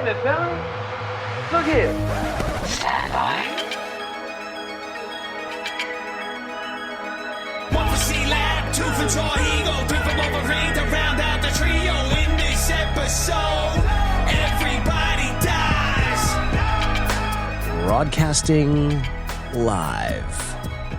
it, fellas. Look here. Stand by. One for C-Lab, two for Troy Eagle, three for Wolverine to round out the trio. In this episode, everybody dies. Broadcasting live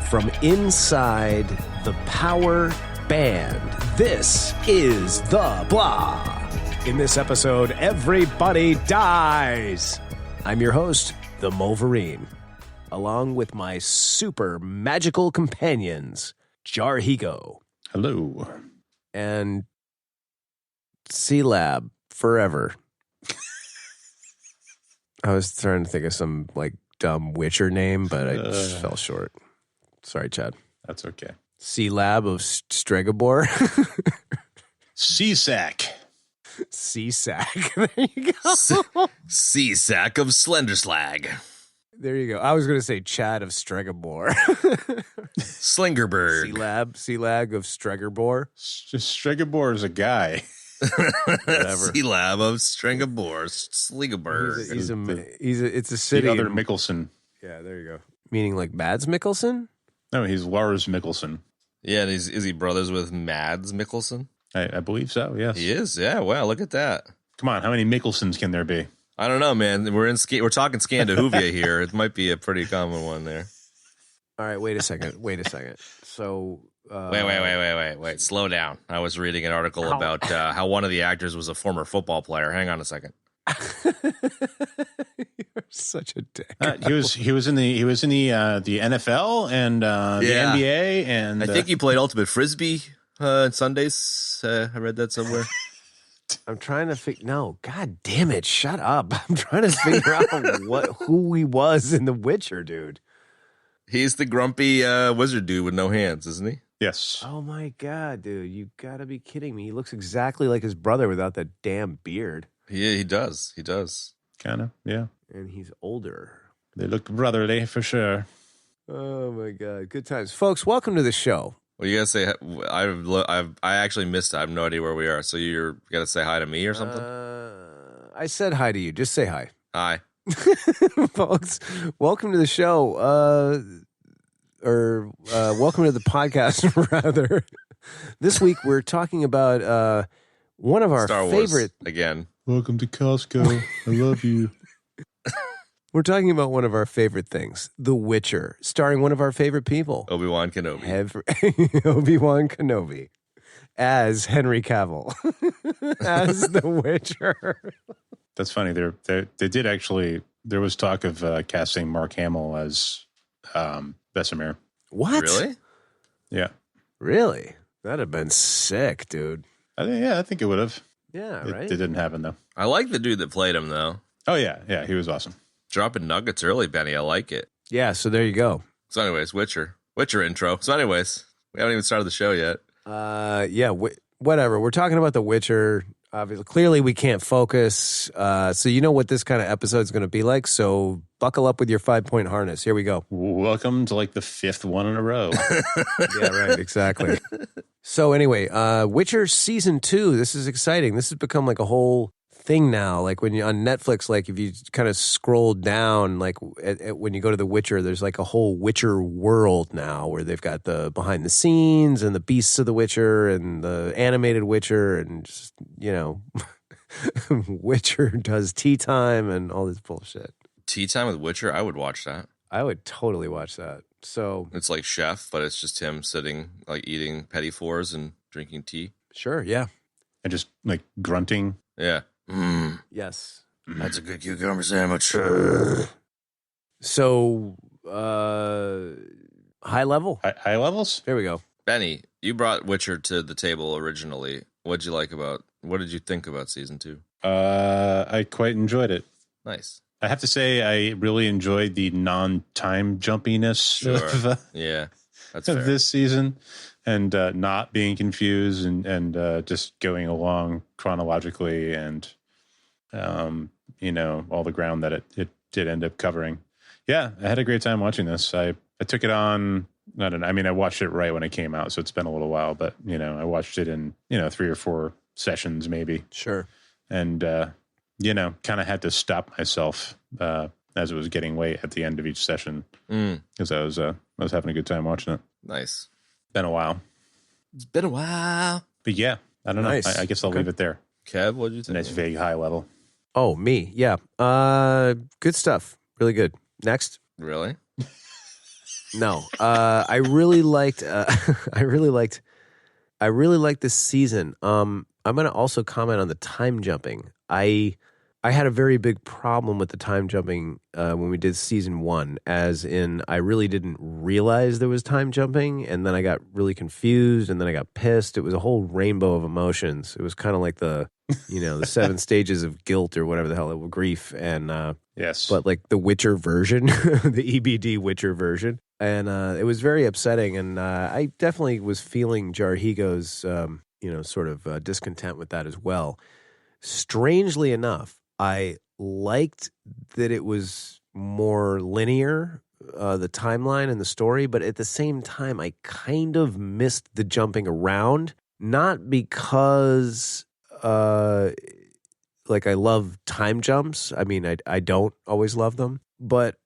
from inside the Power Band. This is The Blah. In this episode, everybody dies. I'm your host, the Wolverine, along with my super magical companions, Jarhigo. Hello. And C-Lab forever. I was trying to think of some like dumb Witcher name, but I just fell short. Sorry, Chad. That's okay. C-Lab of Stregobor. C-Sack. C-Sack. There you go. C-Sack of Slender Slag. There you go. I was going to say Chad of Stregobor. Slingerberg. C-Lag of Stregobor. Stregobor is a guy. Whatever. C-Lab of Stregobor. Slingerberg. It's a city. The other Mikkelsen. Yeah, there you go. Meaning like Mads Mikkelsen? No, he's Lars Mikkelsen. Yeah, and is he brothers with Mads Mikkelsen? I believe so, yes. He is, yeah. Wow, look at that. Come on, how many Mikkelsens can there be? I don't know, man. We're talking Scandinavia here. It might be a pretty common one there. All right, wait a second. So... Wait. Slow down. I was reading an article about how one of the actors was a former football player. Hang on a second. You're such a dick. He was in the NFL and the NBA, and I think he played ultimate frisbee on Sundays. I read that somewhere. I'm trying to figure. No, god damn it! Shut up! I'm trying to figure out who he was in The Witcher, dude. He's the grumpy wizard dude with no hands, isn't he? Yes. Oh my god, dude! You gotta be kidding me! He looks exactly like his brother without that damn beard. Yeah, he does. He does. Kind of, yeah. And he's older. They look brotherly for sure. Oh my god! Good times, folks. Welcome to the show. Well, you gotta say I actually missed it. I have no idea where we are. So you gotta say hi to me or something. I said hi to you. Just say hi. Hi, folks. Welcome to the show. Welcome to the podcast. Rather, this week we're talking about one of our Star favorite. Wars again. Welcome to Costco. I love you. We're talking about one of our favorite things, The Witcher, starring one of our favorite people, Obi-Wan Kenobi. Obi-Wan Kenobi, as Henry Cavill, as The Witcher. That's funny. They did actually. There was talk of casting Mark Hamill as Vesemir. What? Really? Yeah. Really? That'd have been sick, dude. I think it would have. Yeah, right? It didn't happen, though. I like the dude that played him, though. Oh, yeah, he was awesome. Dropping nuggets early, Benny. I like it. Yeah, so there you go. So anyways, Witcher intro. So anyways, we haven't even started the show yet. Whatever. We're talking about The Witcher. Obviously, clearly we can't focus. So you know what this kind of episode is going to be like. So buckle up with your 5-point harness. Here we go. Welcome to like the 5th one in a row. Yeah, right. Exactly. So anyway, Witcher season 2. This is exciting. This has become like a whole thing now. Like when you're on Netflix, like if you kind of scroll down, like when you go to The Witcher, there's like a whole Witcher world now where they've got the behind the scenes and the beasts of The Witcher and the animated Witcher and just, Witcher does tea time and all this bullshit. Tea time with Witcher? I would watch that. I would totally watch that. So it's like Chef, but it's just him sitting, like eating petit fours and drinking tea. Sure, yeah. And just like grunting. Yeah. Yes. That's a good cucumber sandwich. So, high level? High levels? There we go. Benny, you brought Witcher to the table originally. What did you think about season 2? I quite enjoyed it. Nice. I have to say, I really enjoyed the non-time jumpiness of, that's of fair. this season, and not being confused and just going along chronologically, and all the ground that it did end up covering. Yeah, I had a great time watching this. I took it on. I don't know. I mean, I watched it right when it came out, so it's been a little while. But I watched it in 3 or 4 sessions maybe. Sure. And kind of had to stop myself as it was getting late at the end of each session because I was having a good time watching it. Nice. Been a while. It's been a while. But yeah, I don't know. Nice. I guess I'll leave it there. Kev, what did you It's a think? nice, vague, high level. Oh, me. Yeah. Good stuff. Really good. Next. Really? No. I really liked this season. I'm going to also comment on the time jumping. I had a very big problem with the time jumping when we did season 1, as in I really didn't realize there was time jumping, and then I got really confused, and then I got pissed. It was a whole rainbow of emotions. It was kind of like the 7 stages of guilt or whatever the hell, grief, and Yes. but like the Witcher version, the EBD Witcher version. And it was very upsetting, and I definitely was feeling Jarhigo's, sort of discontent with that as well. Strangely enough, I liked that it was more linear, the timeline and the story, but at the same time, I kind of missed the jumping around, not because I love time jumps. I mean, I don't always love them, but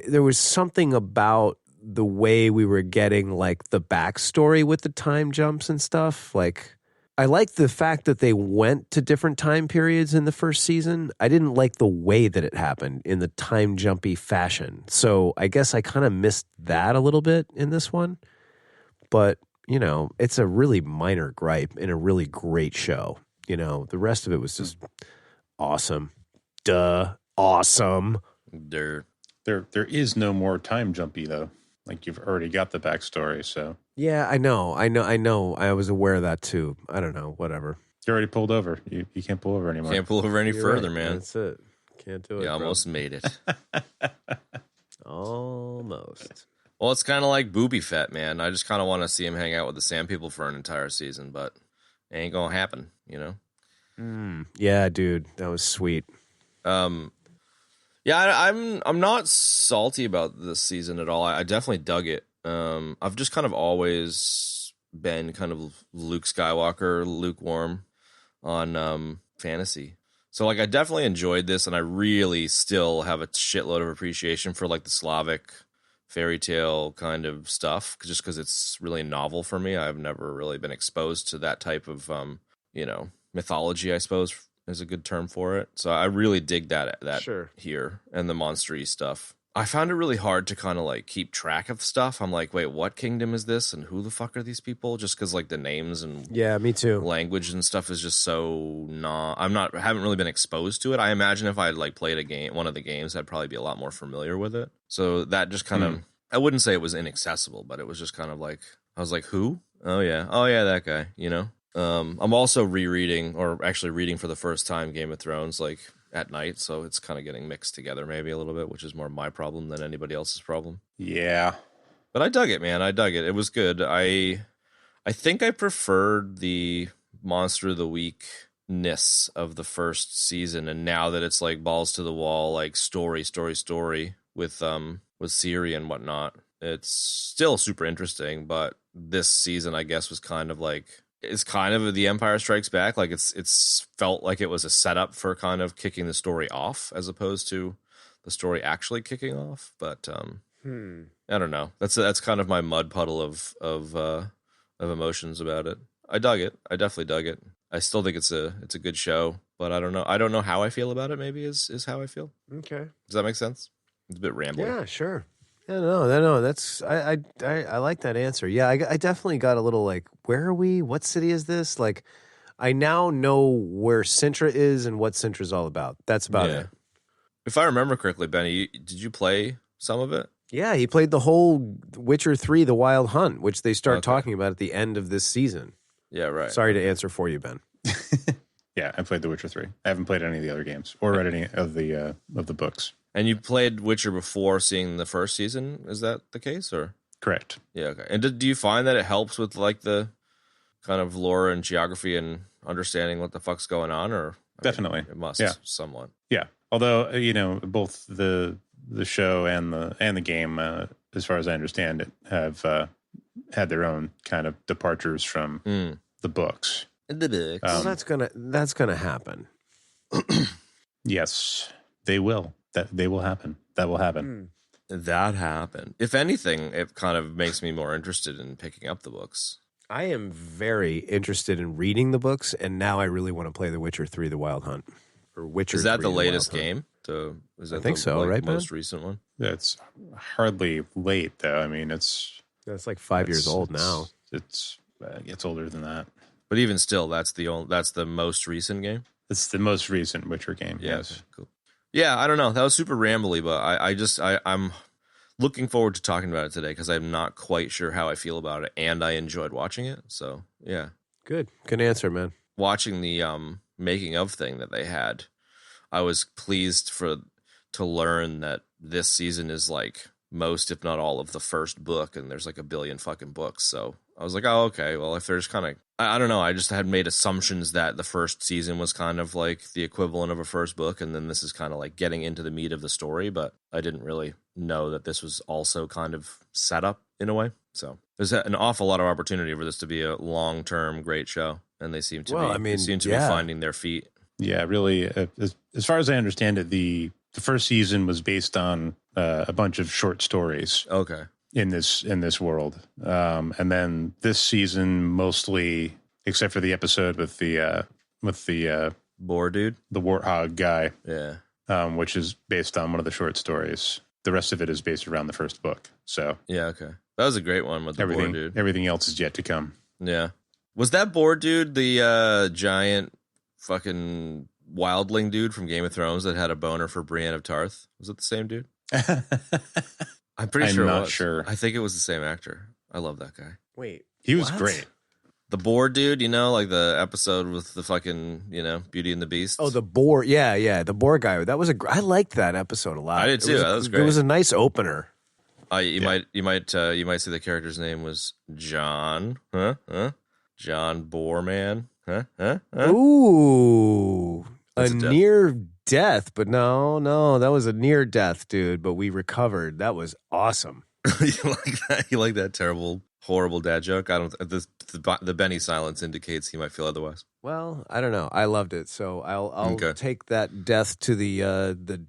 there was something about the way we were getting like the backstory with the time jumps and stuff. Like, I liked the fact that they went to different time periods in the first season. I didn't like the way that it happened in the time jumpy fashion. So I guess I kind of missed that a little bit in this one. But, it's a really minor gripe in a really great show. The rest of it was just awesome. Awesome. There. There is no more time jumpy though. Like, you've already got the backstory, so Yeah, I know. I was aware of that too. I don't know. Whatever. you already pulled over. You can't pull over anymore. Can't pull over any You're further, right. man. That's it. Can't do it. You bro. almost made it. Almost. Well, it's kind of like Booby Fett, man. I just kind of want to see him hang out with the Sand People for an entire season, but it ain't gonna happen, Yeah, dude, that was sweet. Yeah, I'm not salty about this season at all. I definitely dug it. I've just kind of always been kind of Luke Skywalker, lukewarm on fantasy. So like I definitely enjoyed this, and I really still have a shitload of appreciation for like the Slavic fairy tale kind of stuff, just because it's really novel for me. I've never really been exposed to that type of mythology, I suppose is a good term for it. So I really dig that Sure. here, and the monstery stuff. I found it really hard to kind of like keep track of stuff. I'm like, wait, what kingdom is this, and who the fuck are these people? Just because like the names and Yeah, me too. language and stuff is just so haven't really been exposed to it. I imagine if I had like played one of the games, I'd probably be a lot more familiar with it. So that just kind of, I wouldn't say it was inaccessible, but it was just kind of like, I was like, who? Oh yeah, that guy, I'm also rereading, or actually reading for the first time, Game of Thrones, like at night. So it's kind of getting mixed together maybe a little bit, which is more my problem than anybody else's problem. Yeah. But I dug it, man. I dug it. It was good. I think I preferred the Monster of the Week-ness of the first season, and now that it's like balls to the wall, like story with Siri and whatnot, it's still super interesting. But this season, I guess, was kind of like, it's kind of The Empire Strikes Back. Like it's felt like it was a setup for kind of kicking the story off, as opposed to the story actually kicking off. But I don't know. That's kind of my mud puddle of emotions about it. I dug it. I definitely dug it. I still think it's a good show, but I don't know. I don't know how I feel about it. Maybe is how I feel. Okay. Does that make sense? It's a bit rambling. Yeah, sure. Yeah, no, that's I like that answer. Yeah, I definitely got a little like, where are we? What city is this? Like, I now know where Sintra is and what Sintra's all about. That's about it. If I remember correctly, Benny, did you play some of it? Yeah, he played the whole Witcher 3, The Wild Hunt, which they start talking about at the end of this season. Yeah, right. Sorry to answer for you, Ben. Yeah, I played The Witcher 3. I haven't played any of the other games or read any of the books. And you played Witcher before seeing the first season? Is that the case, or? Correct. Yeah, okay. And do you find that it helps with like the kind of lore and geography and understanding what the fuck's going on, or? Definitely. It must, somewhat. Yeah. Although, both the show and the game, as far as I understand it, have had their own kind of departures from the books. The books. Well, that's gonna happen. Yes, they will. They will happen. That will happen. That happened. If anything, it kind of makes me more interested in picking up the books. I am very interested in reading the books, and now I really want to play The Witcher 3: The Wild Hunt. Or Witcher. Is that 3, the The latest Wild Hunt. game? Is that I think the, so, right, most man? recent one? It's hardly late, though. I mean, it's That's 5 years old now. It's older than that. But even still, that's the most recent game. It's the most recent Witcher game. Yeah, Yes. okay, cool. Yeah, I don't know. That was super rambly, but I'm looking forward to talking about it today because I'm not quite sure how I feel about it, and I enjoyed watching it. So yeah, Good answer, man. watching the making of thing that they had, I was pleased to learn that this season is like most, if not all, of the first book, and there's like a billion fucking books. So I was like, oh, okay. Well, if there's kind of, I don't know. I just had made assumptions that the first season was kind of like the equivalent of a first book, and then this is kind of like getting into the meat of the story. But I didn't really know that this was also kind of set up in a way. So there's an awful lot of opportunity for this to be a long-term great show, and they seem to be finding their feet. Yeah, really. As far as I understand it, the first season was based on a bunch of short stories. Okay. In this world, and then this season mostly, except for the episode with the Boar dude, the warthog guy, yeah, which is based on one of the short stories. The rest of it is based around the first book. So yeah, okay, that was a great one with the boar dude. Everything else is yet to come. Yeah, was that boar dude the giant fucking wildling dude from Game of Thrones that had a boner for Brienne of Tarth? Was it the same dude? I'm pretty sure. I'm not sure. I think it was the same actor. I love that guy. Wait, he was great. The boar dude, like the episode with the fucking, Beauty and the Beast. Oh, the boar. Yeah, the boar guy. That was I liked that episode a lot. I did too. That was great. It was a nice opener. You might see the character's name was John. John Boorman. Ooh, That's a a death. near death, but no, that was a near death, dude. But we recovered. That was awesome. You like that? You like that terrible, horrible dad joke? I don't. The Benny silence indicates he might feel otherwise. Well, I don't know. I loved it, so I'll Okay. take that death to the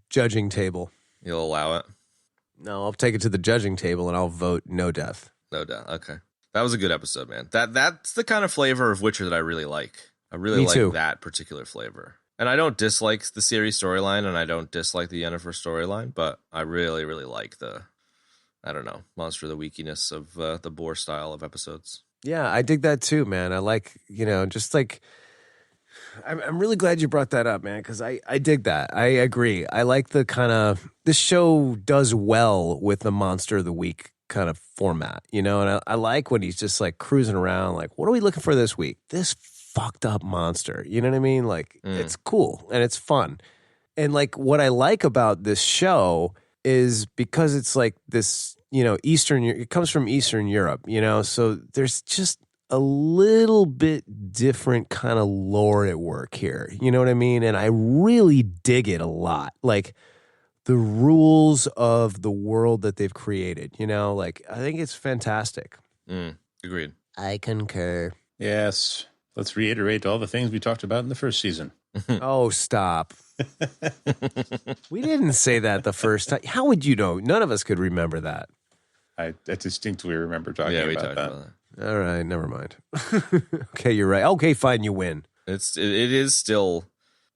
judging table. You'll allow it? No, I'll take it to the judging table and I'll vote no death. No doubt. Okay, that was a good episode, man. That's the kind of flavor of Witcher that I really like. I really Me like too. that particular flavor. And I don't dislike the series storyline, and I don't dislike the Yennefer storyline, but I really, really like the, I don't know, Monster of the Weakiness of the boar style of episodes. Yeah, I dig that too, man. I like, just like, I'm really glad you brought that up, man, because I dig that. I agree. I like the kind of, this show does well with the Monster of the Week kind of format, and I like when he's just like cruising around, like, what are we looking for this week? This fucked up monster. You know what I mean? Like, it's cool and it's fun. And like, what I like about this show is because it's like this, it comes from Eastern Europe, so there's just a little bit different kind of lore at work here. You know what I mean? And I really dig it a lot. Like the rules of the world that they've created, like I think it's fantastic. Agreed. I concur. Yes. Let's reiterate all the things we talked about in the first season. Oh, stop. We didn't say that the first time. How would you know? None of us could remember that. I distinctly remember talking Yeah, we about talked that. about that. All right, never mind. Okay, you're right. Okay, fine, you win. It is still,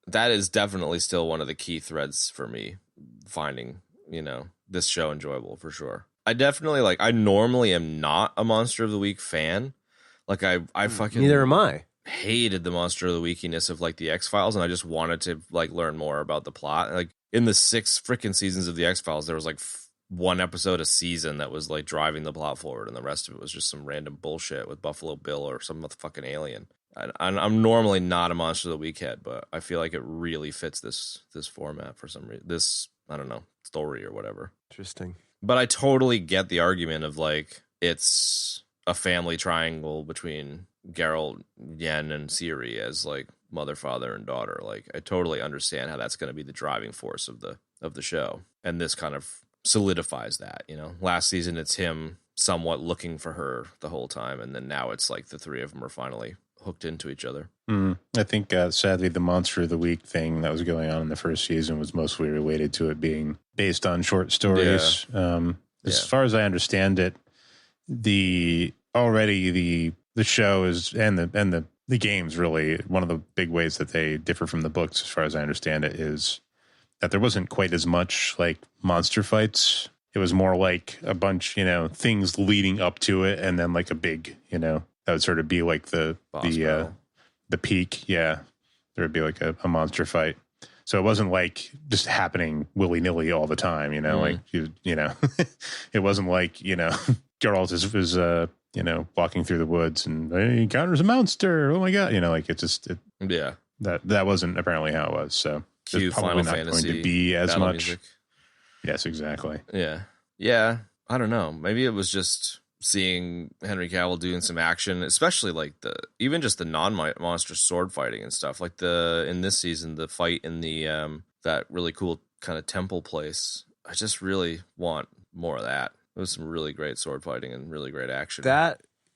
that is definitely still one of the key threads for me finding, this show enjoyable for sure. I definitely I normally am not a Monster of the Week fan. Like I fucking Neither am I. hated the Monster of the Weakiness of the X-Files, and I just wanted to learn more about the plot. Like in the 6 freaking seasons of the X-Files, there was one episode a season that was driving the plot forward, and the rest of it was just some random bullshit with Buffalo Bill or some fucking alien. I'm normally not a Monster of the Week head, but I feel like it really fits this format for some reason. This, I don't know, story or whatever. Interesting. But I totally get the argument of it's a family triangle between Geralt, Yen, and Ciri as mother, father, and daughter. I totally understand how that's going to be the driving force of the show, and this kind of solidifies that. Last season it's him somewhat looking for her the whole time, and then now it's the three of them are finally hooked into each other. I think sadly the Monster of the Week thing that was going on in the first season was mostly related to it being based on short stories. As far as I understand it, the show is and the games, really one of the big ways that they differ from the books, as far as I understand it, is that there wasn't quite as much like monster fights. It was more like a bunch, things leading up to it, and then like a big, that would sort of be like the peak. Yeah, there would be like a monster fight. So it wasn't like just happening willy nilly all the time. Like it wasn't like Geralt is walking through the woods and he encounters a monster. Oh my god! That wasn't apparently how it was. So Cue probably Final not Fantasy going to be as much. music. Yes, exactly. Yeah. I don't know. Maybe it was just seeing Henry Cavill doing some action, especially like even just the non-monster sword fighting and stuff. Like in this season, the fight in the that really cool kind of temple place. I just really want more of that. It was some really great sword fighting and really great action.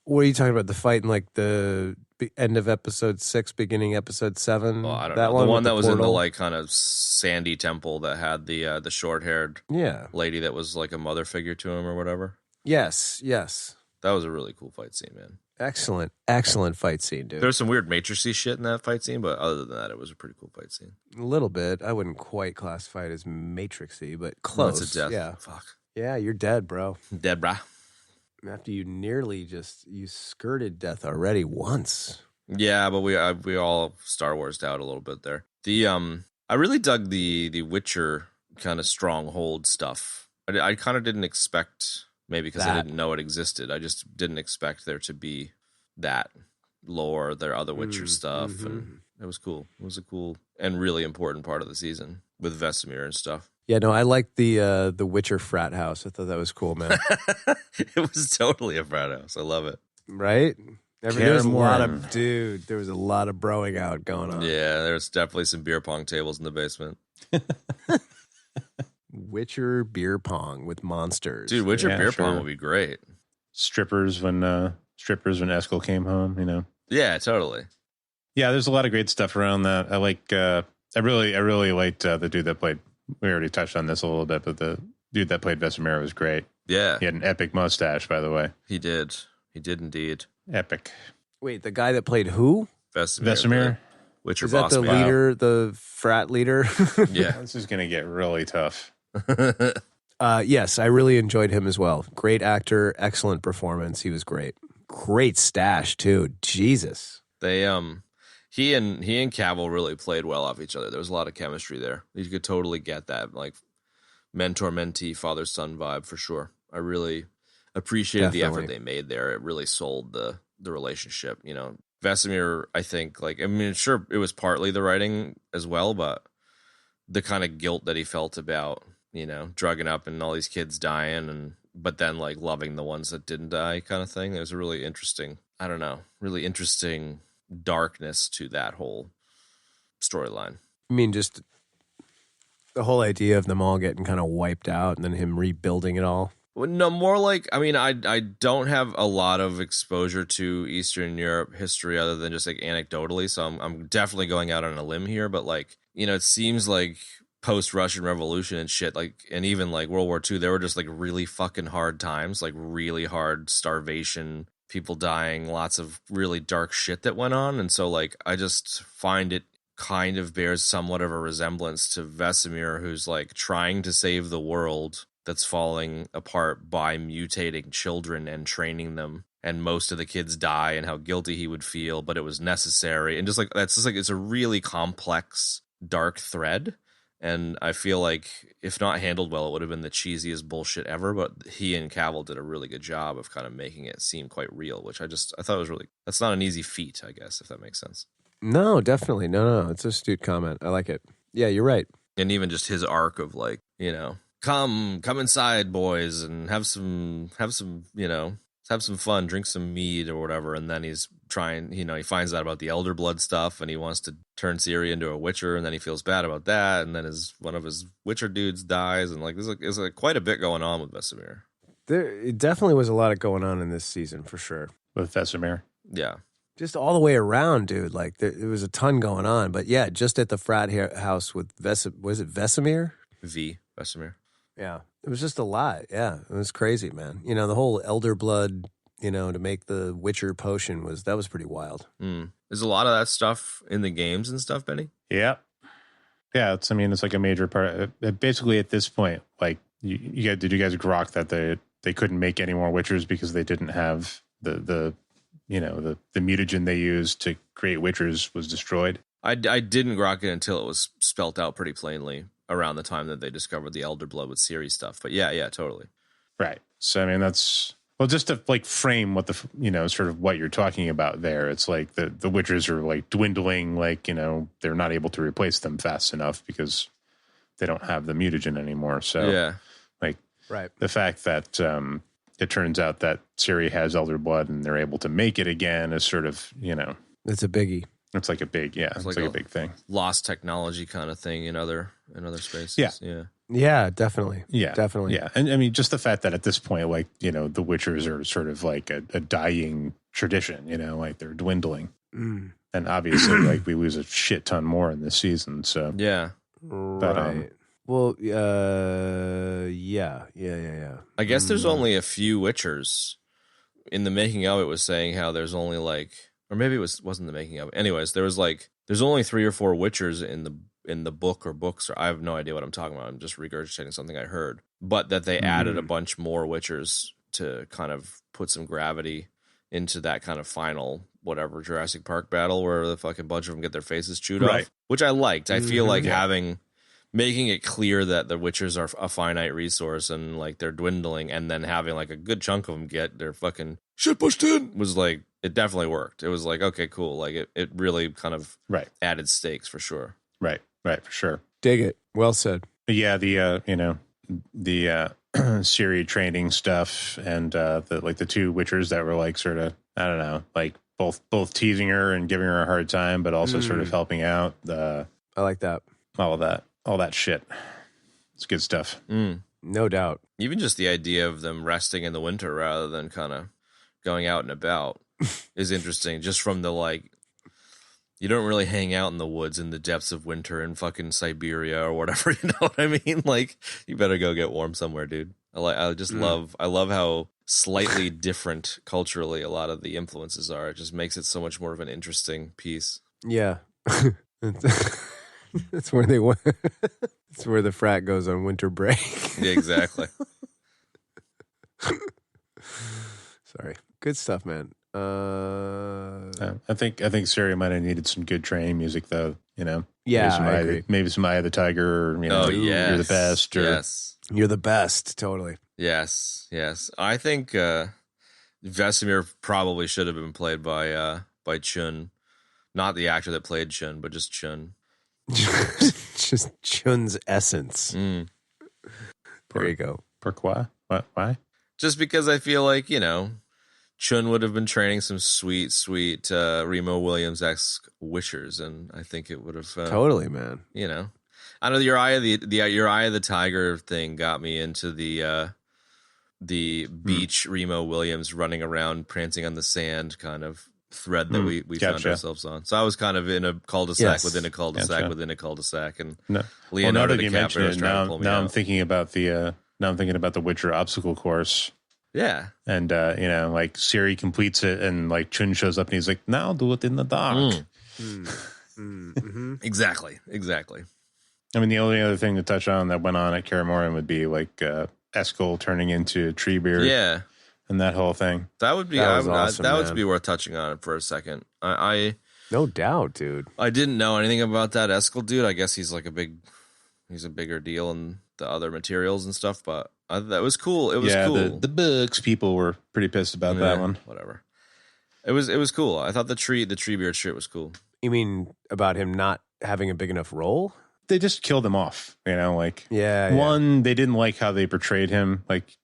What are you talking about? The fight in like the end of episode 6, beginning episode 7? Well, I don't know. The one that was in the like kind of sandy temple that had the short-haired lady that was like a mother figure to him or whatever. Yes. That was a really cool fight scene, man. Excellent fight scene, dude. There's some weird Matrixy shit in that fight scene, but other than that, it was a pretty cool fight scene. A little bit. I wouldn't quite classify it as Matrixy, but close. It's a death. Yeah. Fuck. Yeah, you're dead, bro. Dead, brah. After you you skirted death already once. Yeah, but we all Star Wars'd out a little bit there. I really dug the Witcher kind of stronghold stuff. I kind of didn't expect, maybe because I didn't know it existed. I just didn't expect there to be that lore, their other Witcher stuff, and it was cool. It was a cool and really important part of the season with Vesemir and stuff. Yeah, no, I liked the Witcher frat house. I thought that was cool, man. It was totally a frat house. I love it. Right? There was a lot of broing out going on. Yeah, there's definitely some beer pong tables in the basement. Witcher beer pong with monsters. Dude, Witcher beer pong would be great. Strippers when Eskel came home, Yeah, totally. Yeah, there's a lot of great stuff around that. I like I really liked the dude that played, we already touched on this a little bit, but the dude that played Vesemir was great. Yeah. He had an epic mustache, by the way. He did indeed. Epic. Wait, the guy that played who? Vesemir? Witcher Is that boss the man. leader, the frat leader? Yeah. This is going to get really tough. Yes, I really enjoyed him as well. Great actor, excellent performance. He was great. Great stash too. Jesus. They he and Cavill really played well off each other. There was a lot of chemistry there. You could totally get that like mentor-mentee, father-son vibe for sure. I really appreciated the effort they made there. It really sold the relationship, Vesemir, I think, sure, it was partly the writing as well, but the kind of guilt that he felt about, drugging up and all these kids dying, but then like loving the ones that didn't die kind of thing. There was a really interesting darkness to that whole storyline. I mean, just the whole idea of them all getting kind of wiped out and then him rebuilding it all. Well, no, more like, I don't have a lot of exposure to Eastern Europe history other than just like anecdotally, so I'm definitely going out on a limb here, but like, it seems like post-Russian Revolution and shit, like, and even like World War II, there were just like really fucking hard times, like really hard starvation, people dying, lots of really dark shit that went on, and so like, I just find it kind of bears somewhat of a resemblance to Vesemir, who's like trying to save the world that's falling apart by mutating children and training them, and most of the kids die, and how guilty he would feel, but it was necessary, and just like that's just like it's a really complex dark thread, and I feel like if not handled well, it would have been the cheesiest bullshit ever, but he and Cavill did a really good job of kind of making it seem quite real, which I thought was really, that's not an easy feat, I guess, if that makes sense. No, definitely. No, it's an astute comment. I like it. Yeah, you're right. And even just his arc of like, come inside, boys, and have some fun, drink some mead or whatever. And then he's trying, he finds out about the Elder Blood stuff, and he wants to turn Ciri into a Witcher, and then he feels bad about that, and then one of his Witcher dudes dies, and like there's quite a bit going on with Vesemir. It definitely was a lot going on in this season for sure. With Vesemir. Yeah. Just all the way around, dude. Like there was a ton going on. But yeah, just at the frat house with was it Vesemir? Vesemir. Yeah. It was just a lot. Yeah. It was crazy, man. You know, the whole elder blood, you know, to make the Witcher potion was pretty wild. There's a lot of that stuff in the games and stuff, Benny? Yeah. Yeah, it's like a major part. Basically, at this point, like, did you guys grok that they couldn't make any more Witchers because they didn't have the mutagen they used to create Witchers was destroyed? I didn't grok it until it was spelt out pretty plainly around the time that they discovered the Elder Blood with Ciri stuff. But yeah, totally. Right. So, I mean, that's... Well, just to like frame what sort of what you're talking about there, it's like the Witchers are like dwindling, like, you know, they're not able to replace them fast enough because they don't have the mutagen anymore. So, yeah, like, right. The fact that it turns out that Ciri has Elder Blood and they're able to make it again is sort of, you know, it's a biggie. It's like a big, it's like a big thing. Lost technology kind of thing in other spaces. Yeah, definitely. Yeah, definitely. Yeah, and I mean, just the fact that at this point, like, you know, the Witchers are sort of like a dying tradition. You know, like they're dwindling, and obviously, like we lose a shit ton more in this season. So yeah, right. Well, yeah. I guess there's only a few Witchers. In the making of it, was saying how there's only like, or maybe it wasn't the making of it. Anyways, there's only 3 or 4 Witchers in the book or books, or I have no idea what I'm talking about. I'm just regurgitating something I heard. But that they added a bunch more Witchers to kind of put some gravity into that kind of final whatever Jurassic Park battle where the fucking bunch of them get their faces chewed off, which I liked. I feel like making it clear that the Witchers are a finite resource and like they're dwindling, and then having like a good chunk of them get their fucking shit pushed in was like, it definitely worked. It was like, okay, cool. Like it really kind of added stakes for sure. Right, for sure. Dig it. Well said. But yeah, the Ciri training stuff and the 2 Witchers that were like sort of, I don't know, like both teasing her and giving her a hard time, but also sort of helping out. I like that. All that shit. It's good stuff. No doubt. Even just the idea of them resting in the winter rather than kind of going out and about is interesting. Just from the like, you don't really hang out in the woods in the depths of winter in fucking Siberia or whatever. You know what I mean? Like, you better go get warm somewhere, dude. I love how slightly different culturally a lot of the influences are. It just makes it so much more of an interesting piece. Yeah. That's where they went. It's where the frat goes on winter break. Yeah, exactly. Sorry. Good stuff, man. I think Ciri might have needed some good training music, though. You know, yeah, maybe some Eye of the Tiger. Or, you know, You're the best. Or, yes, you're the best. Totally. Yes. I think Vesemir probably should have been played by Chiun, not the actor that played Chiun, but just Chiun. Just Chun's essence. There you go. Pourquoi? What? Why? Just because I feel like, you know, Chiun would have been training some sweet Remo Williams-esque Witchers, and I think it would have totally, man. You know, I know your Eye of the Tiger thing got me into the beach Remo Williams running around prancing on the sand kind of thread that we found ourselves on. So I was kind of in a cul-de-sac within a cul-de-sac within a cul-de-sac, and Leonardo DiCaprio was trying to pull me out. I'm thinking about the Witcher obstacle course. Yeah. And, you know, like Ciri completes it and like Chiun shows up and he's like, now do it in the dark. Exactly. I mean, the only other thing to touch on that went on at Kaer Morhen would be like Eskel turning into Treebeard. Yeah. And that whole thing. That would be awesome, that would be worth touching on for a second. I no doubt, dude. I didn't know anything about that Eskel dude. I guess he's like he's a bigger deal in the other materials and stuff, but that was cool. It was cool. The books people were pretty pissed about that one. Whatever. It was cool. I thought the Treebeard shit was cool. You mean about him not having a big enough role? They just killed him off, you know, like one, they didn't like how they portrayed him. Like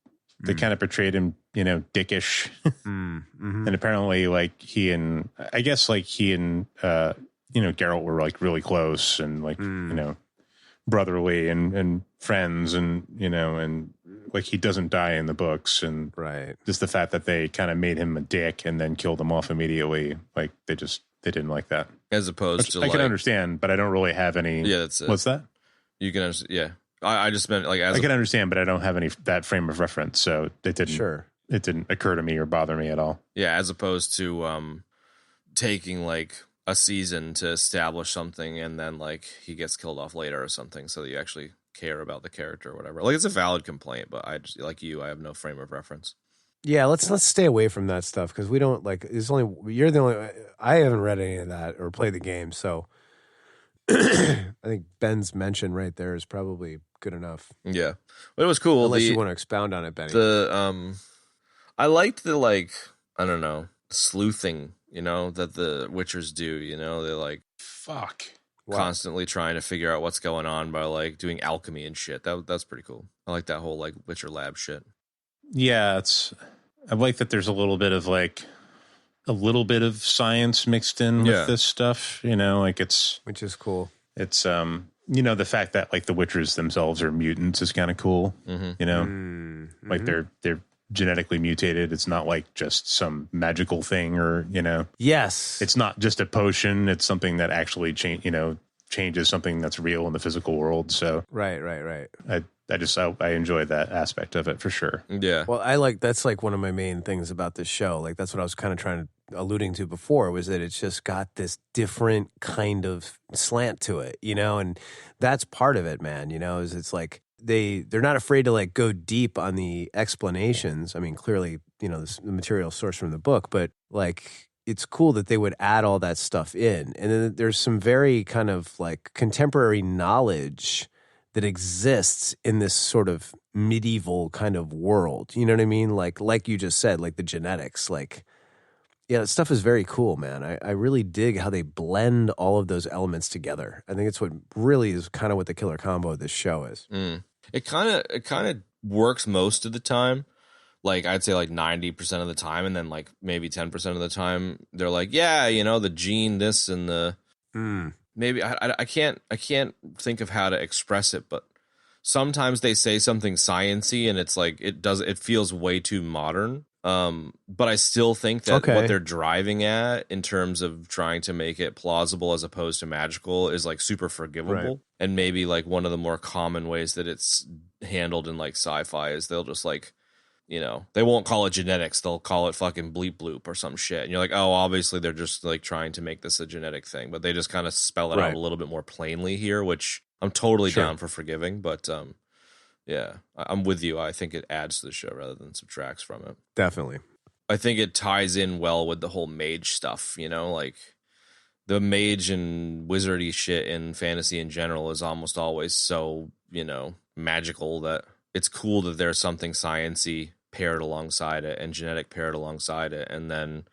they kind of portrayed him, you know, dickish. And apparently like he and Geralt were like really close and like, you know, brotherly and friends, and and like he doesn't die in the books, and Right. just the fact that they kind of made him a dick and then killed him off immediately, like they didn't like that. As opposed to I can understand, but I don't really have any. Yeah, that's it. What's that? You can understand. Yeah, I just meant like as I can understand, but I don't have any that frame of reference, so it didn't. Sure. It didn't occur to me or bother me at all. Yeah, as opposed to taking like a season to establish something and then like he gets killed off later or something, so that you actually care about the character or whatever. Like it's a valid complaint, but I just like I have no frame of reference. Yeah, let's stay away from that stuff because we don't like. It's only you're the only. I haven't read any of that or played the game, so I think Ben's mention right there is probably good enough. Yeah, but it was cool. Unless you want to expound on it, Benny. I liked the like I don't know sleuthing, that the Witchers do. They like constantly trying to figure out what's going on by like doing alchemy and shit. That's pretty cool. I like that whole like Witcher lab shit. Yeah, I like that there's a little bit of science mixed in with this stuff, like which is cool. It's the fact that like the Witchers themselves are mutants is kind of cool. Mm-hmm. Like they're genetically mutated. It's not like just some magical thing or, Yes. It's not just a potion. It's something that actually changes something that's real in the physical world. So Right. I enjoyed that aspect of it for sure. Yeah. Well, that's like one of my main things about this show. Like that's what I was kind of alluding to before was that it's just got this different kind of slant to it, and that's part of it, man, is it's like they're not afraid to like go deep on the explanations. I mean, clearly, the material sourced from the book, but like it's cool that they would add all that stuff in. And then there's some very kind of like contemporary knowledge that exists in this sort of medieval kind of world. You know what I mean? Like you just said, like the genetics, like, yeah, that stuff is very cool, man. I really dig how they blend all of those elements together. I think it's what really is kind of what the killer combo of this show is. It kind of works most of the time. Like I'd say like 90% of the time, and then like maybe 10% of the time they're like, yeah, the gene this and the maybe I can't think of how to express it, but sometimes they say something science-y and it's like it feels way too modern. But I still think that what they're driving at in terms of trying to make it plausible as opposed to magical is like super forgivable. Right. And maybe like one of the more common ways that it's handled in like sci-fi is they'll just like, they won't call it genetics. They'll call it fucking bleep bloop or some shit. And you're like, oh, obviously they're just like trying to make this a genetic thing, but they just kind of spell it out a little bit more plainly here, which I'm totally down for forgiving. But, yeah, I'm with you. I think it adds to the show rather than subtracts from it. Definitely. I think it ties in well with the whole mage stuff, like the mage and wizardy shit in fantasy in general is almost always so, magical that it's cool that there's something science-y paired alongside it and genetic paired alongside it. And then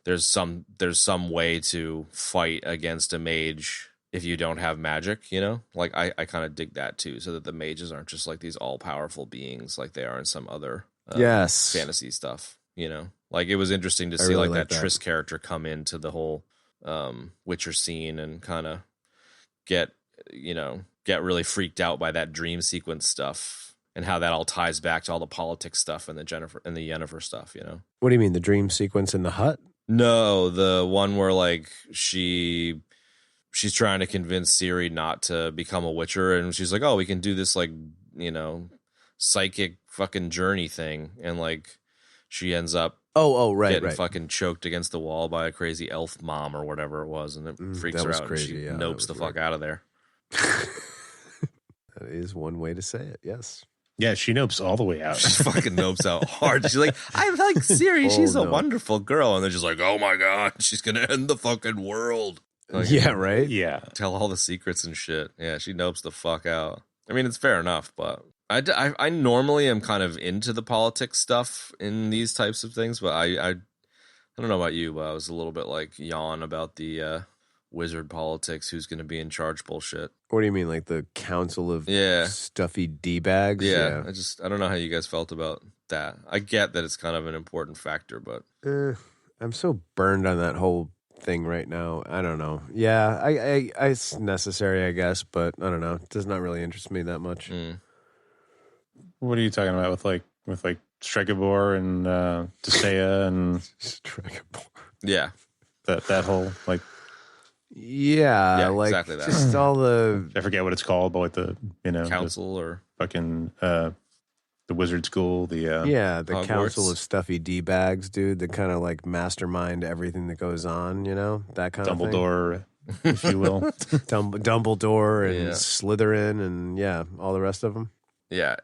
there's some way to fight against a mage if you don't have magic, like I kind of dig that too, so that the mages aren't just like these all powerful beings like they are in some other fantasy stuff, like it was interesting to see really like that Triss character come into the whole Witcher scene and kind of get really freaked out by that dream sequence stuff and how that all ties back to all the politics stuff and the Yennefer stuff, What do you mean, the dream sequence in the hut? No, the one where like she's trying to convince Ciri not to become a Witcher, and she's like, oh, we can do this like, psychic fucking journey thing, and like she ends up getting fucking choked against the wall by a crazy elf mom or whatever it was, and it freaks her out crazy, and she nopes the fuck out of there. That is one way to say it, yes. Yeah, she nopes all the way out. She fucking nopes out hard. She's like, I like Ciri. She's a wonderful girl. And then she's like, oh my God, she's going to end the fucking world. Like, yeah, right? Yeah. Tell all the secrets and shit. Yeah, she nopes the fuck out. I mean, it's fair enough, but I normally am kind of into the politics stuff in these types of things, but I don't know about you, but I was a little bit like yawn about the wizard politics, who's going to be in charge bullshit. What do you mean, like the council of stuffy D-bags? Yeah, I don't know how you guys felt about that. I get that it's kind of an important factor, but I'm so burned on that whole thing right now. I don't know. Yeah, I it's necessary, I guess, but I don't know. It does not really interest me that much. What are you talking about with Stregobor and Desea and Stregobor? Yeah. That whole like. Yeah, like exactly that. just all the. I forget what it's called, but like the council or fucking the wizard school. The the Hogwarts. council of stuffy d-bags, dude. That kind of like mastermind everything that goes on. That kind of thing. Dumbledore, if you will. Dumbledore and Yeah. Slytherin and all the rest of them. Yeah.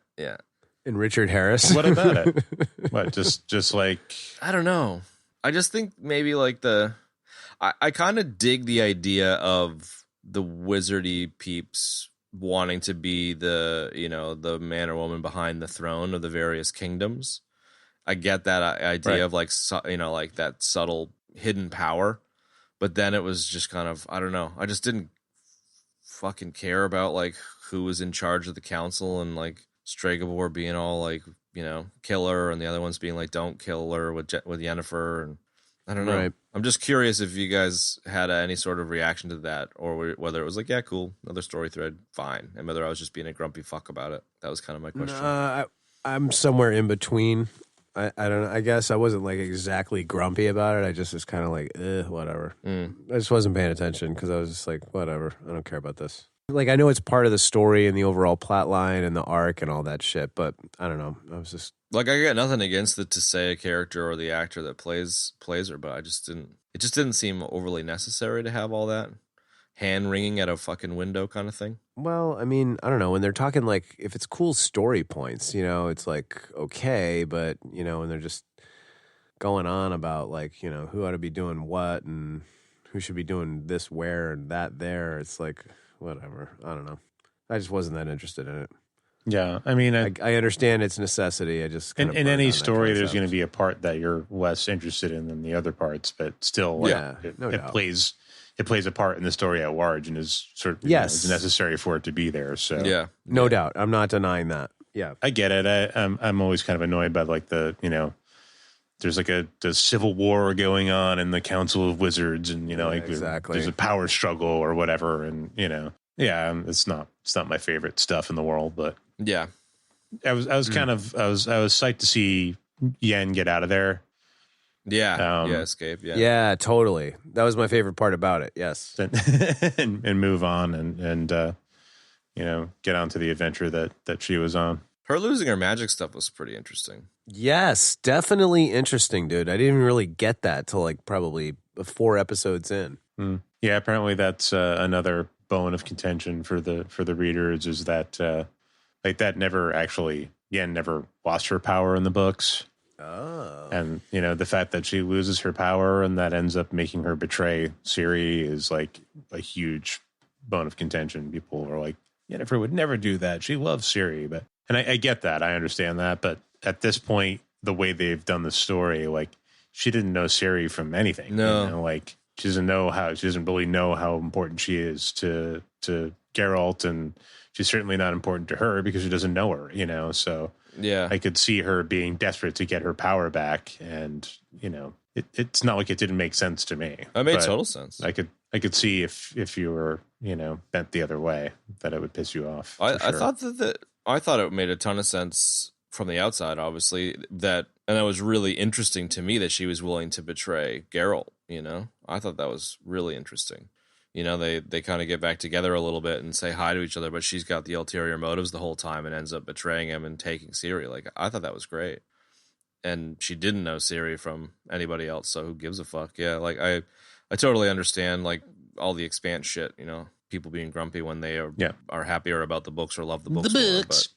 And Richard Harris. What about it? What just like I don't know. I just think maybe like I kind of dig the idea of the wizardy peeps wanting to be the man or woman behind the throne of the various kingdoms. I get that idea of like that subtle hidden power, but then it was just kind of, I don't know. I just didn't fucking care about like who was in charge of the council and like Stregobor being all like, kill her, and the other ones being like, don't kill her with Yennefer, and I don't know. Right. I'm just curious if you guys had any sort of reaction to that, or whether it was like, yeah, cool, another story thread, fine, and whether I was just being a grumpy fuck about it. That was kind of my question. I'm somewhere in between. I don't know. I guess I wasn't like exactly grumpy about it. I just was kind of like, whatever. I just wasn't paying attention because I was just like, whatever. I don't care about this. Like, I know it's part of the story and the overall plot line and the arc and all that shit, but I don't know. I was just like, I got nothing against the Tesea character or the actor that plays her, but it just didn't seem overly necessary to have all that hand wringing at a fucking window kind of thing. Well, I mean, I don't know. When they're talking like, if it's cool story points, it's like, okay, but, when they're just going on about like, who ought to be doing what and who should be doing this where and that there, it's like, whatever. I don't know. I just wasn't that interested in it. Yeah, I mean, I understand its necessity. I just in any story, there's going to be a part that you're less interested in than the other parts, but still, it plays a part in the story at large and is sort of it's necessary for it to be there. So no doubt, I'm not denying that. Yeah, I get it. I'm always kind of annoyed by like there's like the civil war going on in the Council of Wizards, and exactly. there's a power struggle or whatever, and it's not my favorite stuff in the world, but yeah, I was psyched to see Yen get out of there. Yeah, escape. Yeah, totally. That was my favorite part about it. Yes, and move on and get on to the adventure that she was on. Her losing her magic stuff was pretty interesting. Yes, definitely interesting, dude. I didn't even really get that till like probably 4 episodes in. Yeah, apparently that's another bone of contention for the readers is that that Yen never lost her power in the books. Oh. And the fact that she loses her power and that ends up making her betray Ciri is like a huge bone of contention. People are like, Yennefer would never do that. She loves Ciri, and I get that. I understand that. But at this point, the way they've done the story, like she didn't know Ciri from anything. No. She doesn't really know how important she is to Geralt, and she's certainly not important to her because she doesn't know her, so yeah, I could see her being desperate to get her power back, and it's not like it didn't make sense to me. That made total sense. I could see if you were bent the other way that it would piss you off. I thought it made a ton of sense from the outside, obviously, and it was really interesting to me that she was willing to betray Geralt. I thought that was really interesting. They kind of get back together a little bit and say hi to each other, but she's got the ulterior motives the whole time and ends up betraying him and taking Ciri. Like, I thought that was great. And she didn't know Ciri from anybody else, so who gives a fuck? Yeah, like, I totally understand, like, all the Expanse shit, people being grumpy when they are happier about the books or love the books more, but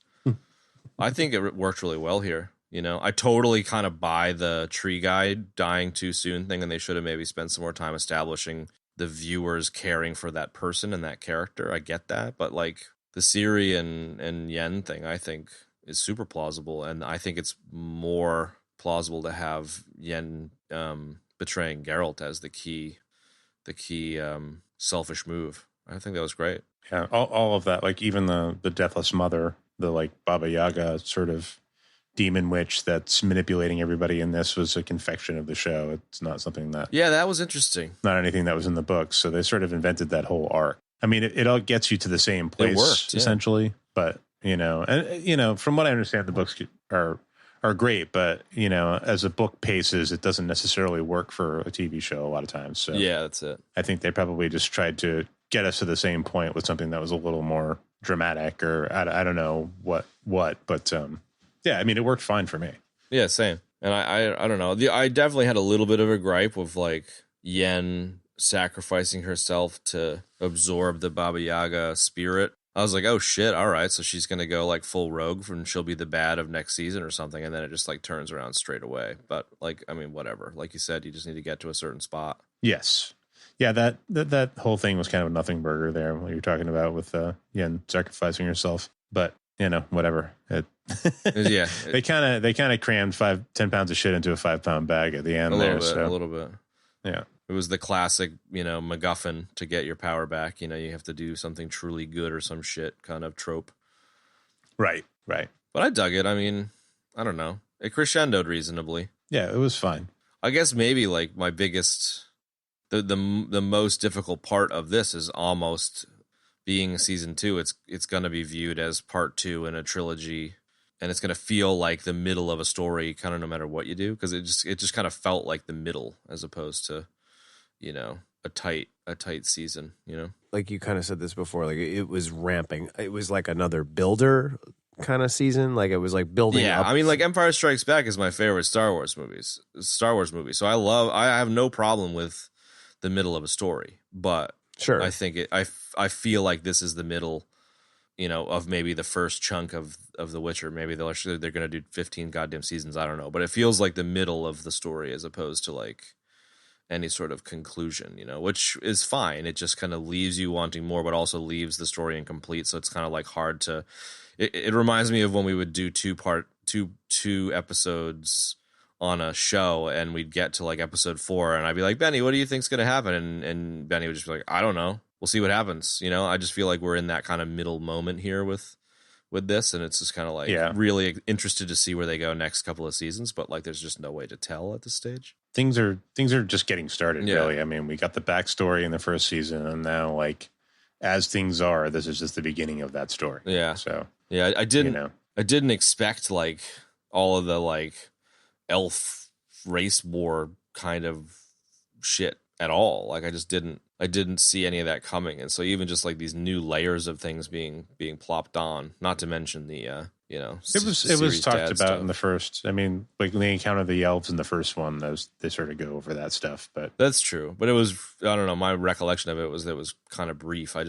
I think it worked really well here. I totally kind of buy the tree guy dying too soon thing, and they should have maybe spent some more time establishing the viewers caring for that person and that character. I get that, but like the Ciri and Yen thing, I think is super plausible, and I think it's more plausible to have Yen betraying Geralt as the key selfish move. I think that was great. Yeah, all of that, like even the Deathless Mother, the like Baba Yaga sort of demon witch that's manipulating everybody in this was a confection of the show. It's not something that... Yeah, that was interesting. Not anything that was in the books. So they sort of invented that whole arc. I mean, it all gets you to the same place, it worked, essentially. But, from what I understand, the books are great. But, as a book paces, it doesn't necessarily work for a TV show a lot of times. So yeah, that's it. I think they probably just tried to get us to the same point with something that was a little more dramatic, or I don't know what. But, yeah, I mean, it worked fine for me. Yeah, same. And I don't know. I definitely had a little bit of a gripe with like Yen sacrificing herself to absorb the Baba Yaga spirit. I was like, oh shit, all right, so she's gonna go like full rogue and she'll be the bad of next season or something, and then it just like turns around straight away. But like, I mean, whatever. Like you said, you just need to get to a certain spot. Yes. Yeah, that whole thing was kind of a nothing burger there, what you're talking about with Yen sacrificing herself. But whatever. Yeah, they kind of crammed 10 pounds of shit into a 5-pound bag at the end a there. little bit. Yeah. It was the classic, MacGuffin to get your power back. You have to do something truly good or some shit kind of trope. Right. But I dug it. I mean, I don't know. It crescendoed reasonably. Yeah, it was fine. I guess maybe like my biggest, the most difficult part of this is almost being season 2. It's going to be viewed as part 2 in a trilogy, and it's going to feel like the middle of a story, kind of no matter what you do, because it just kind of felt like the middle as opposed to a tight season, Like you kind of said this before, like it was ramping. It was like another builder kind of season. Like it was like building up. I mean, like Empire Strikes Back is my favorite Star Wars movie. So I have no problem with the middle of a story, but sure, I think I feel like this is the middle, of maybe the first chunk of The Witcher. Maybe they're going to do 15 goddamn seasons. I don't know, but it feels like the middle of the story as opposed to like any sort of conclusion, which is fine. It just kind of leaves you wanting more, but also leaves the story incomplete. So it's kind of like hard to. It reminds me of when we would do two episodes on a show, and we'd get to like episode 4, and I'd be like, Benny, what do you think's going to happen? And Benny would just be like, I don't know. We'll see what happens. I just feel like we're in that kind of middle moment here with this, and it's just kind of like really interested to see where they go next couple of seasons, but like there's just no way to tell at this stage. Things are just getting started, really. I mean, we got the backstory in the first season, and now like as things are, this is just the beginning of that story. Yeah. So yeah, I didn't expect like all of the like elf race war kind of shit at all. Like I didn't see any of that coming, and so even just like these new layers of things being plopped on, not to mention the it was talked about stuff in the first. I mean, like when they encounter the elves in the first one, they sort of go over that stuff. But that's true. But it was, I don't know. My recollection of it was that it was kind of brief. I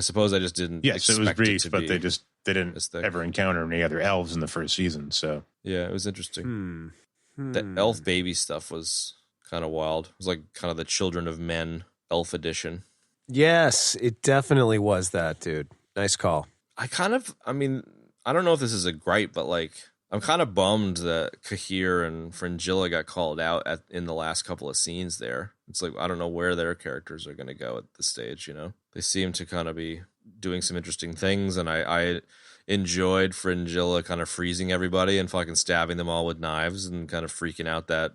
suppose I just didn't. Yes, it was brief, but they didn't ever encounter any other elves in the first season. So yeah, it was interesting. The elf baby stuff was kind of wild. It was like kind of the Children of Men elf edition. Yes, it definitely was that, dude. Nice call. I don't know if this is a gripe, but like I'm kind of bummed that Kahir and Fringilla got called out in the last couple of scenes there. It's like I don't know where their characters are going to go at this stage, They seem to kind of be doing some interesting things, and I enjoyed Fringilla kind of freezing everybody and fucking stabbing them all with knives and kind of freaking out that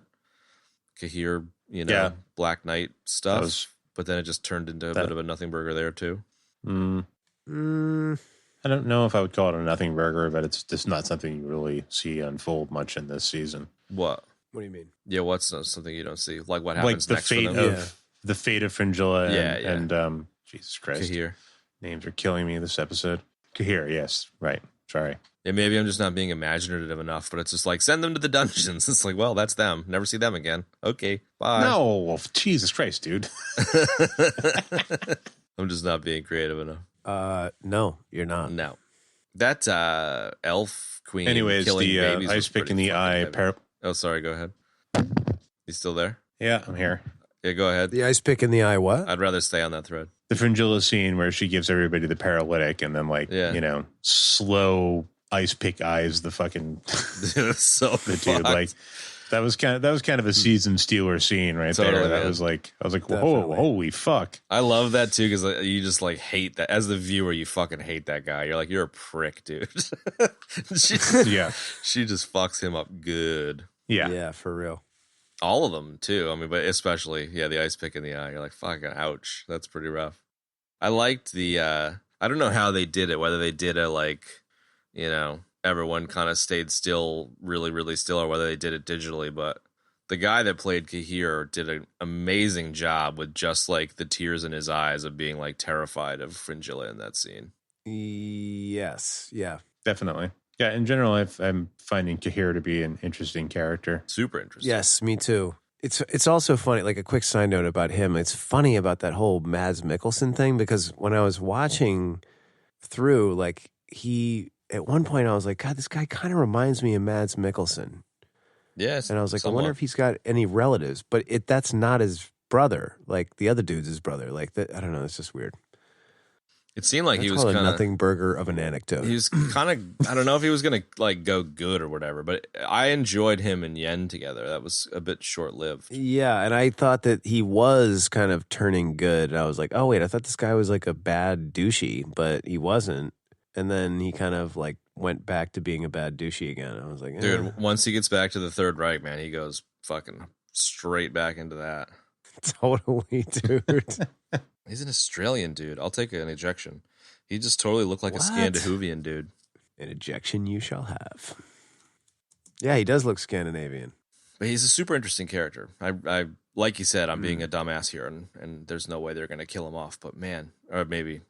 Kahir, Black Knight stuff. But then it just turned into a bit of a nothing burger there too. I don't know if I would call it a nothing burger, but it's just not something you really see unfold much in this season. What do you mean? Yeah, what's something you don't see? Like what happens like next for them? The fate of Fringilla and Jesus Christ. Kahir. Names are killing me this episode. Kahir, yes. Right. Sorry. Yeah, maybe I'm just not being imaginative enough, but it's just like, send them to the dungeons. It's like, well, that's them. Never see them again. Okay, bye. No, Jesus Christ, dude. I'm just not being creative enough. No, you're not. No. That elf queen anyways, killing the babies ice pick in the eye. Oh, sorry, go ahead. You still there? Yeah, I'm here. Yeah, go ahead. The ice pick in the eye, what? I'd rather stay on that thread. The Fringilla scene where she gives everybody the paralytic and then slow ice pick eyes the fucking so the dude. Like That was kind of a season stealer scene right Totally, there. That man. was like, I was like, whoa, Definitely. holy fuck. I love that too because you just like hate that as the viewer. You fucking hate that guy. You're like, you're a prick, dude. Yeah. She just fucks him up good. Yeah. Yeah, for real. All of them too. I mean, but especially the ice pick in the eye. You're like, fucking ouch. That's pretty rough. I liked the. I don't know how they did it. Whether they did it like, everyone kind of stayed still, really, really still, or whether they did it digitally. But the guy that played Kahir did an amazing job with just like the tears in his eyes of being like terrified of Fringilla in that scene. Yes. Yeah. Definitely. Yeah, in general, I'm finding Kahir to be an interesting character. Super interesting. Yes, me too. It's also funny, like a quick side note about him. It's funny about that whole Mads Mikkelsen thing because when I was watching through, like at one point I was like, God, this guy kind of reminds me of Mads Mikkelsen. Yes. And I was like, somewhat. I wonder if he's got any relatives, but that's not his brother. Like the other dude's his brother. Like I don't know. It's just weird. It seemed like That's he was called a kind of nothing burger of an anecdote. He was kind of, I don't know if he was going to like go good or whatever, but I enjoyed him and Yen together. That was a bit short lived. Yeah, and I thought that he was kind of turning good. And I was like, oh, wait, I thought this guy was like a bad douchey, but he wasn't. And then he kind of like went back to being a bad douchey again. I was like, Dude, once he gets back to the Third Reich, man, he goes fucking straight back into that. Totally, dude. He's an Australian dude. I'll take an ejection. He just totally looked like What? a Scandinavian dude. An ejection you shall have. Yeah, he does look Scandinavian. But he's a super interesting character. I like you said, I'm being a dumbass here, and there's no way they're going to kill him off. But man, or maybe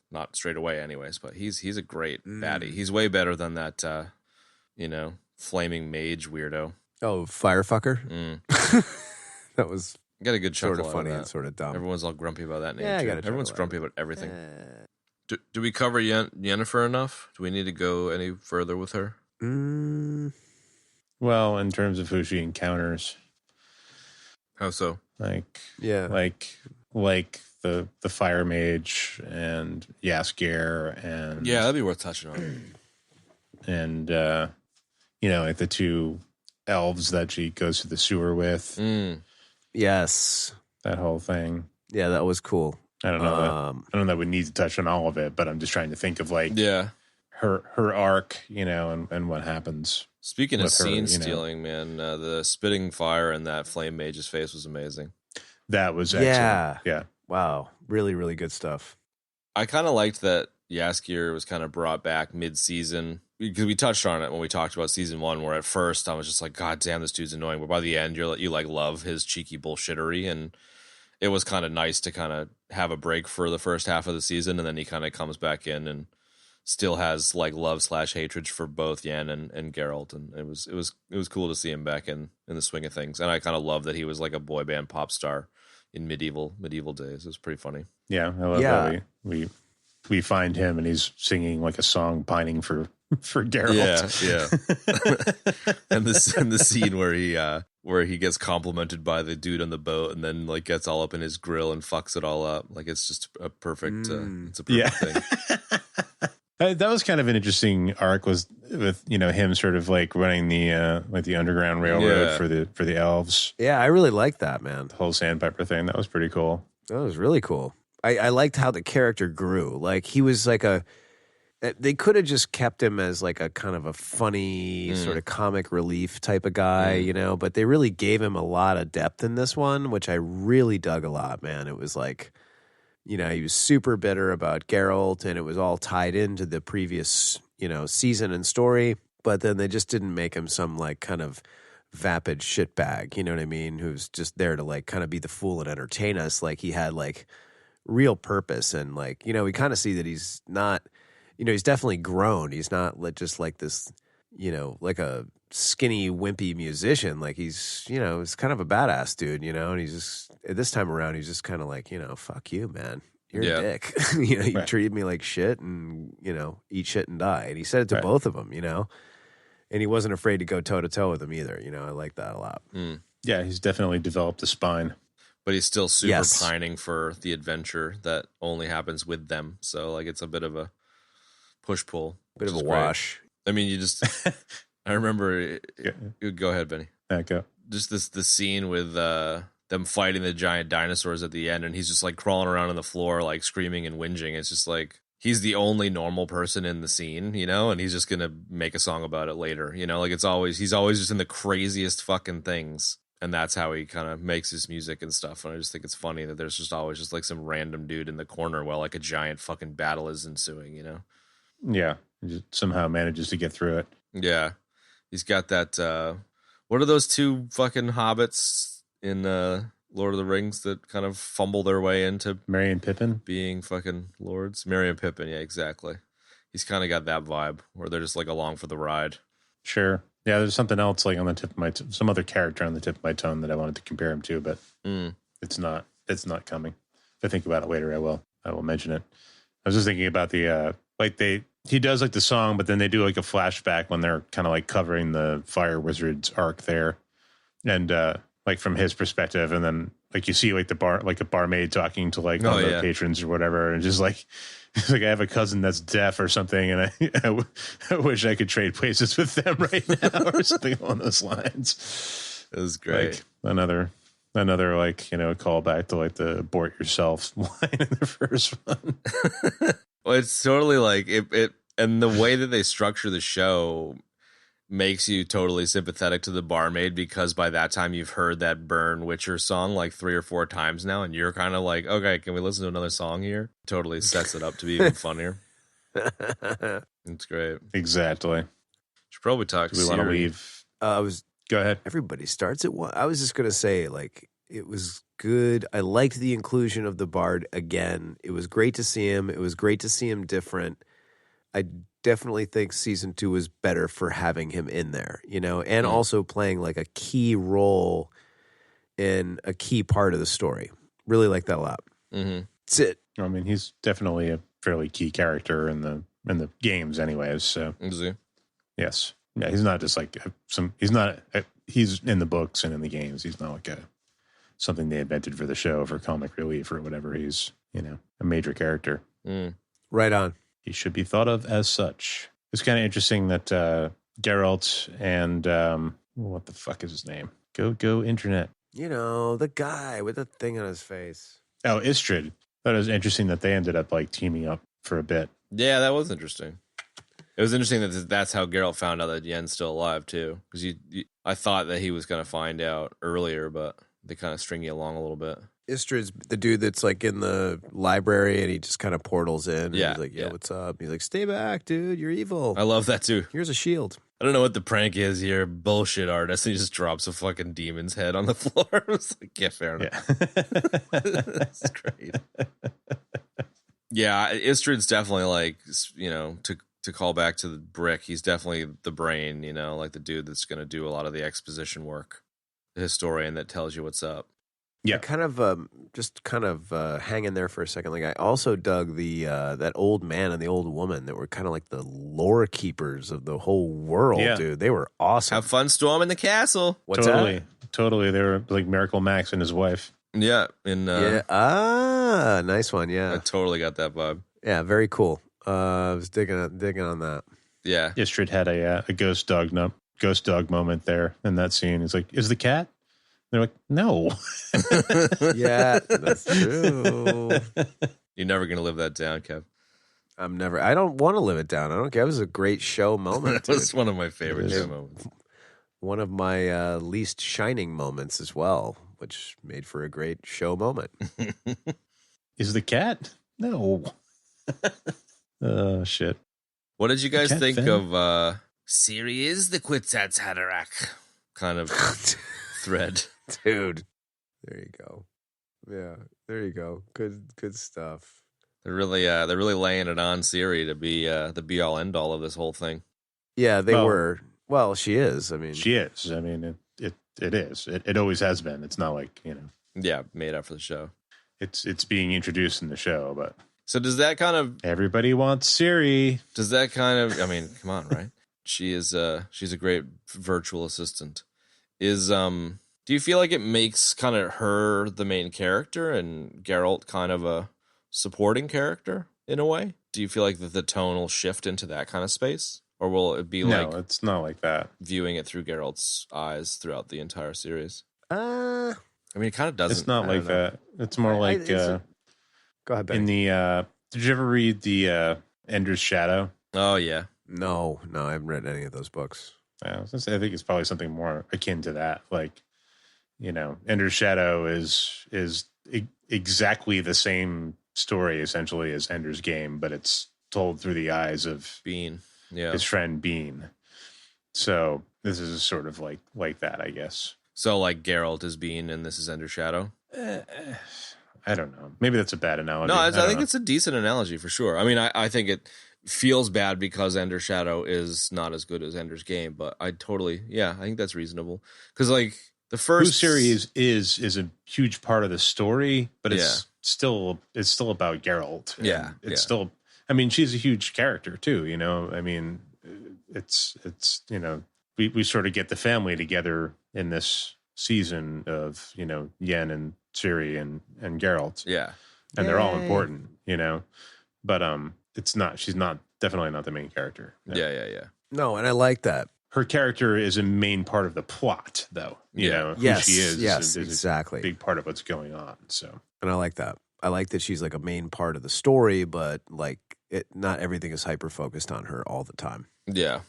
not straight away, anyways. But he's a great baddie. He's way better than that, flaming mage weirdo. Oh, firefucker. That was Got a good chuckle sort of funny out and of that. sort of dumb. Everyone's all grumpy about that name. Yeah, I too. got a Everyone's chuckle grumpy out of about everything. Do we cover Yennefer enough? Do we need to go any further with her? Well, in terms of who she encounters, How so? like the fire mage and Yasker and Yeah, that'd be worth touching on. and like the two elves that she goes to the sewer with. Yes. That whole thing. Yeah, that was cool. I don't know. I don't know that we need to touch on all of it, but I'm just trying to think of like her arc, and what happens. Speaking of with her, scene stealing, man, the spitting fire in that flame mage's face was amazing. That was excellent. Yeah. Wow. Really, really good stuff. I kind of liked that Yaskir was kind of brought back mid-season because we touched on it when we talked about season 1, where at first I was just like, God damn, this dude's annoying. But by the end, you like love his cheeky bullshittery, and it was kind of nice to kind of have a break for the first half of the season, and then he kind of comes back in and still has like love/hatred for both Yen and Geralt, and it was cool to see him back in the swing of things. And I kind of love that he was like a boy band pop star in medieval days. It was pretty funny. Yeah, I love that we find him and he's singing like a song pining for Geralt. Yeah. and the scene where he gets complimented by the dude on the boat and then like gets all up in his grill and fucks it all up. Like it's just a perfect it's a perfect thing. That was kind of an interesting arc with him sort of like running the underground railroad for the elves. Yeah, I really liked that, man. The whole sandpiper thing. That was pretty cool. That was really cool. I liked how the character grew. Like he was like they could have just kept him as like a kind of a funny sort of comic relief type of guy, but they really gave him a lot of depth in this one, which I really dug a lot, man. It was like, he was super bitter about Geralt and it was all tied into the previous, season and story, but then they just didn't make him some like kind of vapid shitbag, you know what I mean? Who's just there to like kind of be the fool and entertain us. Like he had like real purpose and like, we kind of see that he's not, he's definitely grown. He's not just like this, like a skinny, wimpy musician. Like he's, he's kind of a badass dude, and he's just, this time around, he's just kind of like, fuck you, man. You're a dick. You treated me like shit and, eat shit and die. And he said it to both of them, and he wasn't afraid to go toe to toe with them either. I like that a lot. Yeah, he's definitely developed a spine. But he's still super pining for the adventure that only happens with them. So like it's a bit of a push-pull. Bit of a wash. I mean, you just... I remember... Go ahead, Benny. Go. just the scene with them fighting the giant dinosaurs at the end, and he's just like crawling around on the floor, like screaming and whinging. It's just like he's the only normal person in the scene, you know, and he's just gonna make a song about it later, you know. Like he's always just in the craziest fucking things, and that's how he kind of makes his music and stuff. And I just think it's funny that there's just always just like some random dude in the corner while like a giant fucking battle is ensuing, you know. Yeah, he just somehow manages to get through it. Yeah, he's got that. What are those two fucking hobbits in Lord of the Rings that kind of fumble their way into Merry and Pippin being fucking lords? Merry and Pippin, yeah, exactly. He's kind of got that vibe where they're just like along for the ride. Sure. Yeah, there's something else like on the tip of my some other character on the tip of my tongue that I wanted to compare him to, but it's not coming. If I think about it later, I will mention it. I was just thinking about the he does like the song, but then they do like a flashback when they're kind of like covering the Fire Wizard's arc there, and like from his perspective, and then like you see like a barmaid talking to like one of the patrons or whatever, and just like it's like I have a cousin that's deaf or something, and I wish I could trade places with them right now or something along those lines. It was great. Like another like, you know, callback to like the abort yourself line in the first one. Well, it's totally like it, and the way that they structure the show makes you totally sympathetic to the barmaid, because by that time you've heard that Burn Witcher song like 3 or 4 times now, and you're kind of like, okay, can we listen to another song here? Totally sets it up to be even funnier. It's great. Exactly. Should probably talk. Do we want to leave? Go ahead. Everybody starts at one. I was just gonna say, like, it was good. I liked the inclusion of the bard again. It was great to see him. It was great to see him different. I definitely think season 2 was better for having him in there, you know, and also playing like a key role in a key part of the story. Really like that a lot. That's it. I mean, he's definitely a fairly key character in the games, anyways. So is he? Yes, yeah. He's not just like he's in the books and in the games. He's not like something they invented for the show for comic relief or whatever. He's, you know, a major character. Right on. He should be thought of as such. It's kind of interesting that Geralt and what the fuck is his name? Go internet. You know, the guy with the thing on his face. Oh, Istrid. That was interesting that they ended up like teaming up for a bit. Yeah, that was interesting. It was interesting that that's how Geralt found out that Yen's still alive too, because I thought that he was going to find out earlier, but they kind of string you along a little bit. Istrid's the dude that's like in the library and he just kind of portals in. And Yeah, he's like, yeah. what's up? He's like, stay back, dude. You're evil. I love that too. Here's a shield. I don't know what the prank is here. Bullshit artist. And he just drops a fucking demon's head on the floor. I was like, yeah, fair enough. Yeah. That's great. Yeah, Istrid's definitely like, you know, to call back to the brick, he's definitely the brain, you know, like the dude that's going to do a lot of the exposition work. The historian that tells you what's up. Yeah. I kind of hanging there for a second. Like I also dug the that old man and the old woman that were kind of like the lore keepers of the whole world, dude. They were awesome. Have fun storming the castle. What's totally. that? Totally. They were like Miracle Max and his wife. Yeah. Nice one. Yeah. I totally got that vibe. Yeah, very cool. I was digging on that. Yeah. Istrid had a ghost dog moment there in that scene. He's like, is the cat? They're like, no. Yeah, that's true. You're never going to live that down, Kev. I don't want to live it down. I don't care. It was a great show moment. That was one of my favorite show moments. One of my least shining moments as well, which made for a great show moment. Is the cat? No. Oh, shit. What did you guys think fan? of Sirius the Quetzal's Haderach kind of thread? Dude, there you go. Yeah, there you go. Good stuff. They're really laying it on Siri to be the be all end all of this whole thing. Yeah, they were. Well, she is. I mean, she is. I mean, it is. It always has been. It's not like, you know. Yeah, made up for the show. It's being introduced in the show, but so does that kind of everybody wants Siri? Does that kind of? I mean, come on, right? She's a great virtual assistant. Do you feel like it makes kind of her the main character and Geralt kind of a supporting character in a way? Do you feel like the tone will shift into that kind of space? Or will it be No, like it's not like that. viewing it through Geralt's eyes throughout the entire series? Uh, I mean, it kind of doesn't. It's not I like don't know. that. It's more like go ahead, Ben. in the. Did you ever read the Ender's Shadow? Oh yeah. No, I haven't read any of those books. I was gonna say, I think it's probably something more akin to that. Like, Ender's Shadow is exactly the same story essentially as Ender's Game, but it's told through the eyes of Bean. Yeah. his friend Bean. So this is sort of like that, I guess. So like Geralt is Bean and this is Ender's Shadow? I don't know. Maybe that's a bad analogy. No, I don't think know. it's a decent analogy for sure. I mean, I think it feels bad because Ender's Shadow is not as good as Ender's Game, but I think that's reasonable. Because like the first Blue series is a huge part of the story, but it's still about Geralt. And it's still. I mean, she's a huge character too. I mean, it's we sort of get the family together in this season of Yen and Ciri and Geralt. Yeah. And they're all important, but she's definitely not the main character. No. Yeah. No, and I like that. Her character is a main part of the plot, though. Who Yes, she is. yes, is exactly. a big part of what's going on. So, And I like that. I like that she's like a main part of the story, but like not everything is hyper focused on her all the time. Yeah.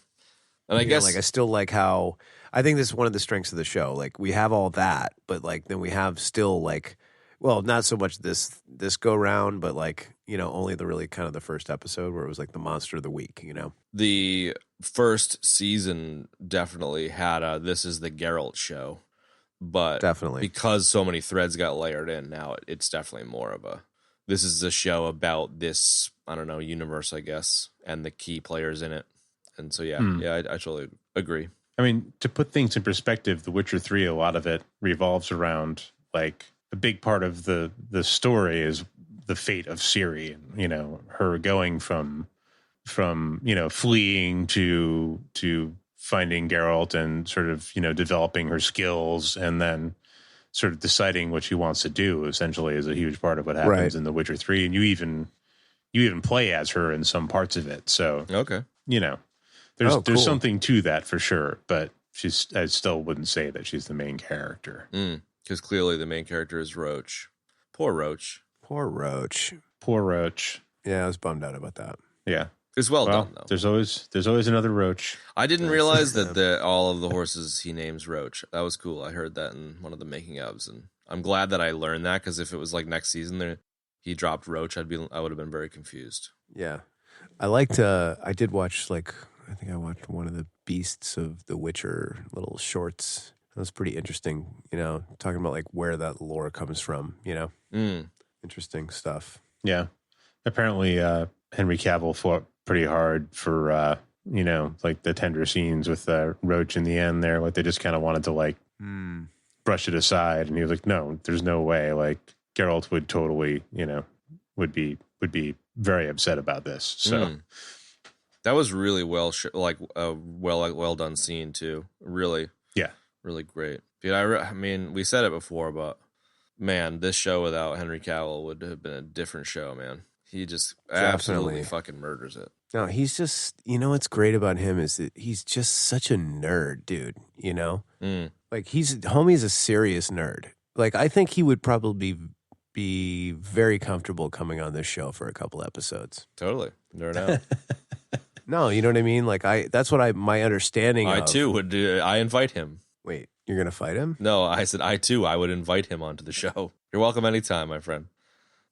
And I guess like I still like how I think this is one of the strengths of the show. Like we have all that, but like then we have still like, well, not so much this go round, but like only the really kind of the first episode where it was like the monster of the week. the first season definitely had a this is the Geralt show, but Definitely. because so many threads got layered in, now it's definitely more of a this is a show about this universe, I guess, and the key players in it. And so I totally agree. I mean, to put things in perspective, The Witcher 3, a lot of it revolves around like a big part of the story is the fate of Ciri, her going from fleeing to finding Geralt and sort of developing her skills and then sort of deciding what she wants to do essentially is a huge part of what happens in The Witcher 3, and you even play as her in some parts of it. So Okay. there's cool. something to that for sure, but I still wouldn't say that she's the main character. Because clearly the main character is Roach. Poor Roach. Poor Roach. Poor Roach. Yeah, I was bummed out about that. Yeah. It's well done though. There's always another Roach. I didn't realize that all of the horses he names Roach. That was cool. I heard that in one of the making ofs, and I'm glad that I learned that because if it was like next season he dropped Roach, I would have been very confused. Yeah. I did watch I think I watched one of the Beasts of the Witcher little shorts. That was pretty interesting, talking about like where that lore comes from, Interesting stuff. Yeah. Apparently Henry Cavill fought pretty hard for like the tender scenes with Roach in the end there. Like they just kind of wanted to like brush it aside, and he was like, no, there's no way. Like Geralt would totally, would be very upset about this. So that was really well done scene too. Really, really great. Dude, I mean, we said it before, but man, this show without Henry Cavill would have been a different show, man. He just absolutely fucking murders it. No, he's just, what's great about him is that he's just such a nerd, dude, Like homie's a serious nerd. Like I think he would probably be very comfortable coming on this show for a couple episodes. Totally. Nerd out. No, you know what I mean? Like that's what my understanding I of. too would do. I invite him. Wait, you're going to fight him? No, I said I would invite him onto the show. You're welcome anytime, my friend.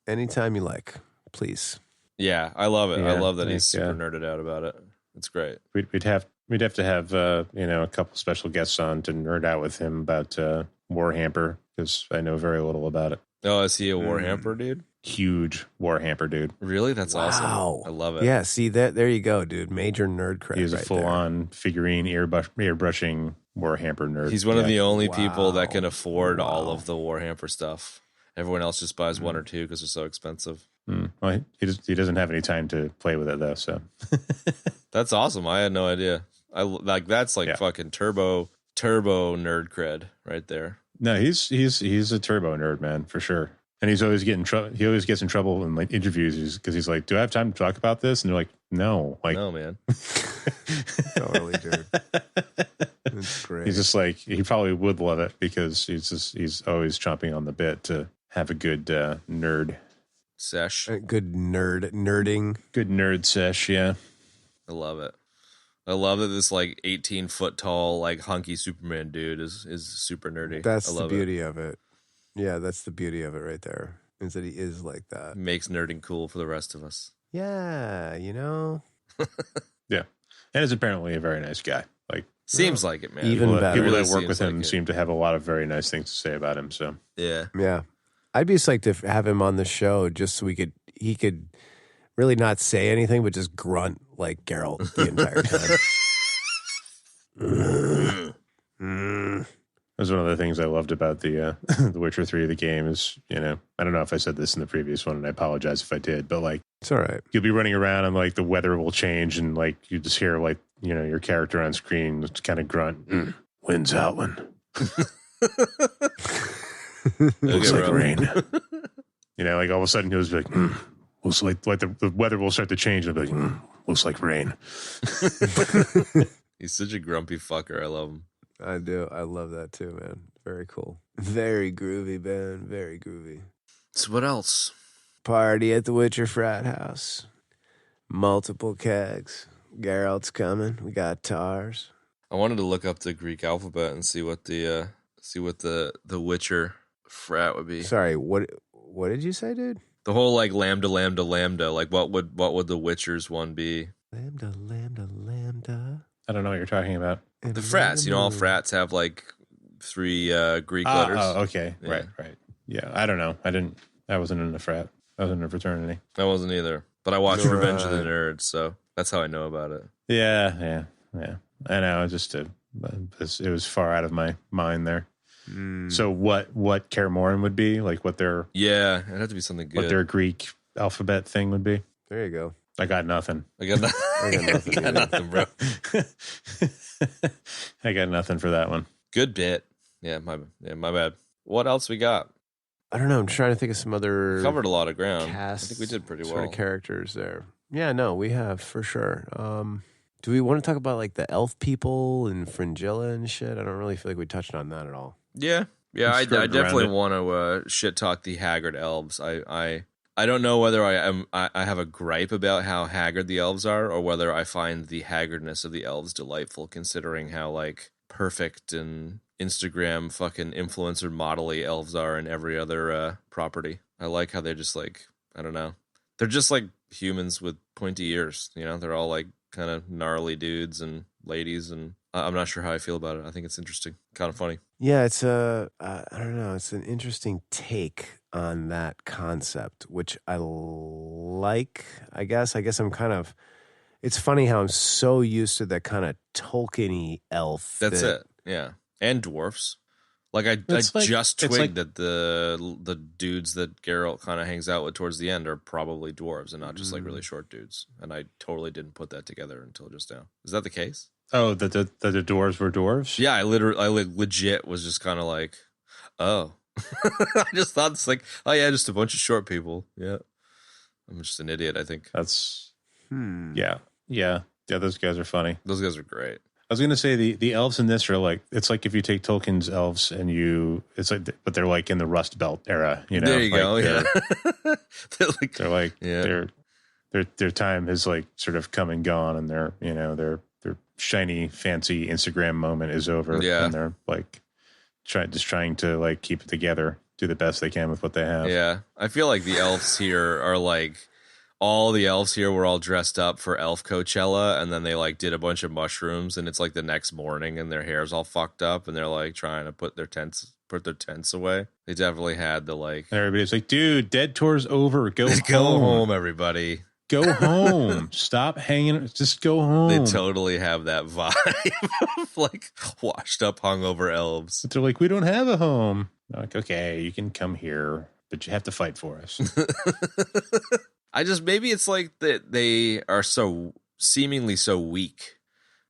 Anytime you like, please. Yeah, I love it. I Yeah, love that he's super yeah. nerded out about it. It's great. we'd have to have a couple special guests on to nerd out with him about Warhamper, because I know very little about it. Oh, is he a Warhamper dude? Huge Warhamper dude. Really? That's Wow. awesome. I love it. Yeah, see that? There you go, dude. Major nerd cred. He's a right full-on figurine airbrushing Warhamper nerd. He's one of the only people that Wow. can afford all Wow. of the Warhamper stuff. Everyone else just buys one or two because they're so expensive. Well, he doesn't have any time to play with it though. So That's awesome. I had no idea. That's like Yeah. fucking turbo nerd cred right there. no, he's a turbo nerd, man, for sure. And he's always getting he always gets in trouble in like interviews because he's like, "Do I have time to talk about this?" And they're like, "No, like No, man. Totally, dude. It's great. He's just like, he probably would love it because he's always chomping on the bit to have a good nerd sesh. Good nerding. Good nerd sesh, yeah. I love it. I love that this like 18-foot tall, like hunky Superman dude is super nerdy. That's the beauty of it. Yeah, that's the beauty of it right there. Is that he is like that. Makes nerding cool for the rest of us. Yeah, you know. Yeah, and is apparently a very nice guy. Like seems like it, man. Even better. People that work with him seem to have a lot of very nice things to say about him. So yeah. I'd be psyched to have him on the show just so he could really not say anything but just grunt like Geralt the entire time. That was one of the things I loved about the The Witcher 3, the game is, I don't know if I said this in the previous one, and I apologize if I did, but like, it's all right. You'll be running around and like the weather will change and like you just hear like, your character on screen just kind of grunt, wind's howling. Looks like rain. Like all of a sudden he'll just be like, looks like the weather will start to change and be like, looks like rain. He's such a grumpy fucker. I love him. I do. I love that too, man. Very cool. Very groovy, man. Very groovy. So what else? Party at the Witcher frat house. Multiple kegs. Geralt's coming. We got tars. I wanted to look up the Greek alphabet and see what the Witcher frat would be. Sorry, what did you say, dude? The whole like lambda. Like what would the Witcher's one be? Lambda. I don't know what you're talking about. The frats, all frats have like 3 Greek letters. Oh, okay. Yeah. Right. Yeah, I don't know. I wasn't in a frat. I was in a fraternity. I wasn't either. But I watched Revenge of the Nerds, so that's how I know about it. Yeah. I know, it was far out of my mind there. So what Kaer Morhen would be? Like what their... Yeah, it'd have to be something good. What their Greek alphabet thing would be? There you go. I got nothing. I got nothing, bro. I got nothing for that one. Good bit. Yeah, my bad. What else we got? I don't know. I'm trying to think of some other... Covered a lot of ground. I think we did pretty well. Sort of characters there. Yeah, no, we have for sure. Do we want to talk about like the elf people and Fringilla and shit? I don't really feel like we touched on that at all. Yeah. I definitely want to shit talk the haggard elves. I don't know whether I have a gripe about how haggard the elves are, or whether I find the haggardness of the elves delightful, considering how like perfect and Instagram fucking influencer model-y elves are in every other property. I like how they're just like, I don't know, they're just like humans with pointy ears. They're all like kind of gnarly dudes and ladies, and I'm not sure how I feel about it. I think it's interesting, kind of funny. Yeah, it's I don't know, it's an interesting take on that concept, which I like. I guess I'm kind of. It's funny how I'm so used to that kind of Tolkien-y elf. That's it. Yeah, and dwarfs. Like I just twigged that the dudes that Geralt kind of hangs out with towards the end are probably dwarves and not just like really short dudes. And I totally didn't put that together until just now. Is that the case? Oh, that the dwarves were dwarves? Yeah, I legit was just kind of like, oh. I just thought it's like, oh yeah, just a bunch of short people. Yeah, I'm just an idiot. I think that's yeah. Those guys are funny. Those guys are great. I was gonna say the elves in this are like, it's like if you take Tolkien's elves and it's like, but they're like in the Rust Belt era. There you go. Yeah, their time has like sort of come and gone, and their shiny fancy Instagram moment is over. Yeah, and they're like trying to like keep it together, do the best they can with what they have. Yeah, I feel like the elves here are like, all the elves here were all dressed up for elf Coachella, and then they like did a bunch of mushrooms, and it's like the next morning and their hair's all fucked up, and they're like trying to put their tents away. They definitely had the like, and everybody's like, dude, dead tour's over, go home, everybody. Go home. Stop hanging. Just go home. They totally have that vibe of like washed up, hungover elves. But they're like, we don't have a home. I'm like, okay, you can come here, but you have to fight for us. Maybe it's like that they are so seemingly so weak,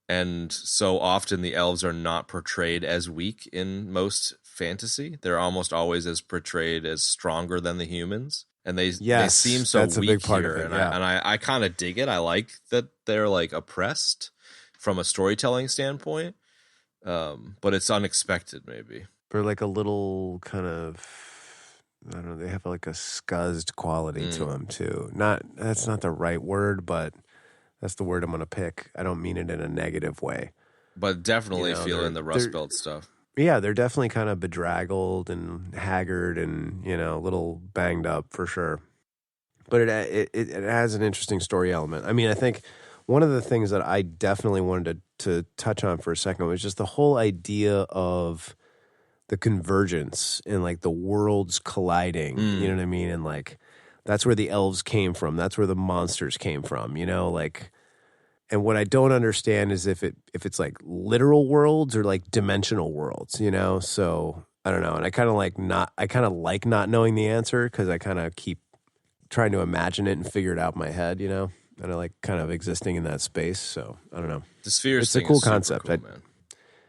and so often the elves are not portrayed as weak in most fantasy. They're almost always portrayed as stronger than the humans. and they Yes, seem so that's a weak big part here, of it, and yeah. I kind of dig it. I like that they're like oppressed from a storytelling standpoint, but it's unexpected maybe. They're like a little kind of, I don't know, they have like a scuzzed quality to them too. That's not the right word, but that's the word I'm going to pick. I don't mean it in a negative way. But definitely You know, feeling the Rust Belt stuff. Yeah, they're definitely kind of bedraggled and haggard and, a little banged up for sure. But it has an interesting story element. I mean, I think one of the things that I definitely wanted to touch on for a second was just the whole idea of the convergence and like the worlds colliding, you know what I mean? And like, that's where the elves came from. That's where the monsters came from, like, and what I don't understand is if it's like literal worlds or like dimensional worlds, so I don't know. And I kind of like not knowing the answer because I kind of keep trying to imagine it and figure it out in my head, and I like kind of existing in that space. So I don't know. The spheres it's a thing cool is super concept. cool, man.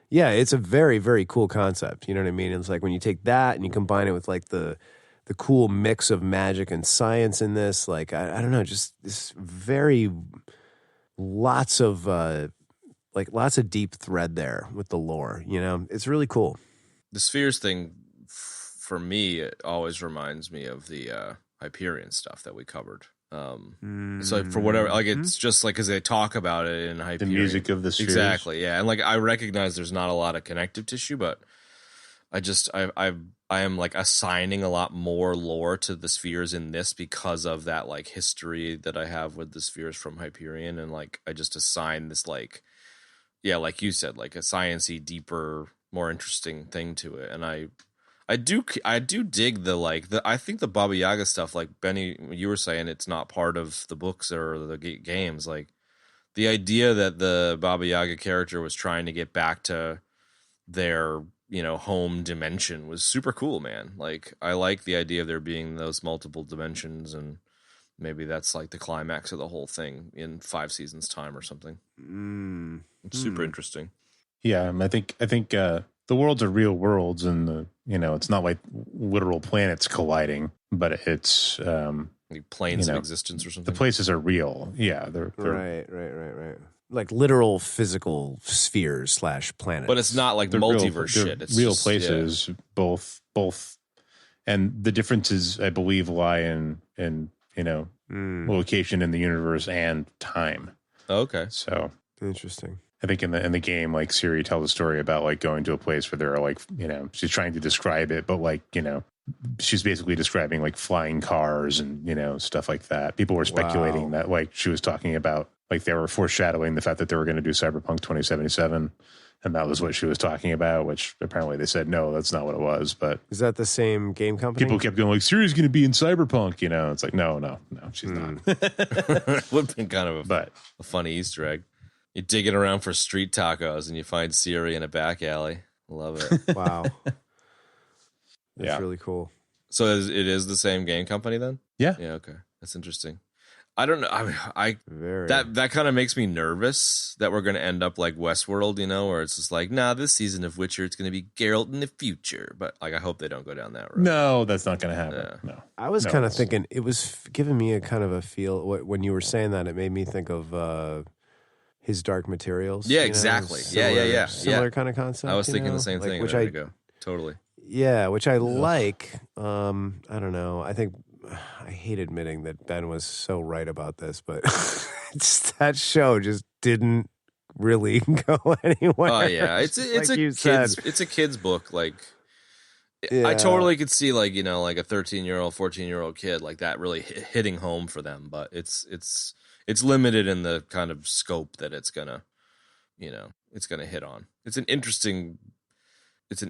Yeah, it's a very, very cool concept. You know what I mean? It's like when you take that and you combine it with like the cool mix of magic and science in this, like, I don't know, just this very lots of deep thread there with the lore, It's really cool. The spheres thing, for me, it always reminds me of the Hyperion stuff that we covered. So for whatever, like, it's just like, because they talk about it in Hyperion. The music of the spheres. Exactly, yeah. And like, I recognize there's not a lot of connective tissue, but I am like assigning a lot more lore to the spheres in this because of that like history that I have with the spheres from Hyperion, and like I just assign this like, yeah, like you said, like a sciencey, deeper, more interesting thing to it, and I do dig I think the Baba Yaga stuff, like Benny, you were saying, it's not part of the books or the games, like the idea that the Baba Yaga character was trying to get back to their home dimension was super cool, man. Like, I like the idea of there being those multiple dimensions, and maybe that's like the climax of the whole thing in 5 seasons time or something. It's super interesting. Yeah, I think the worlds are real worlds, and it's not like literal planets colliding, but it's like planes of existence or something. The places are real. Yeah, they're right. Like literal physical spheres / planets. But it's not like multiverse shit. It's real just, places, both. And the differences, I believe, lie in location in the universe and time. Okay. So interesting. I think in the game, like, Siri tells a story about like going to a place where there are like, she's trying to describe it, but like, she's basically describing like flying cars and, stuff like that. People were speculating that like she was talking about, like, they were foreshadowing the fact that they were going to do Cyberpunk 2077. And that was what she was talking about, which apparently they said, no, that's not what it was. But is that the same game company? People kept going like, Siri's going to be in Cyberpunk, It's like, no, she's not. Would have been kind of a funny Easter egg. You're digging around for street tacos and you find Siri in a back alley. Love it. Wow. That's really cool. So it is the same game company then? Yeah. Yeah, okay. That's interesting. I don't know. That kind of makes me nervous that we're going to end up like Westworld, where it's just like, nah, this season of Witcher, it's going to be Geralt in the future. But like, I hope they don't go down that road. No, that's not going to happen. Yeah. No. I was kind of thinking, it was giving me a kind of a feel when you were saying that. It made me think of His Dark Materials. Yeah, exactly. Yeah. Similar kind of concept. I was thinking the same thing. Which I go. Totally. Yeah, which I like. I don't know. I think I hate admitting that Ben was so right about this, but that show just didn't really go anywhere. Oh yeah, it's a kid's book. Like, I totally could see like like a 13-year-old, 14-year-old kid like that really hitting home for them, but it's limited in the kind of scope that it's gonna hit on. It's an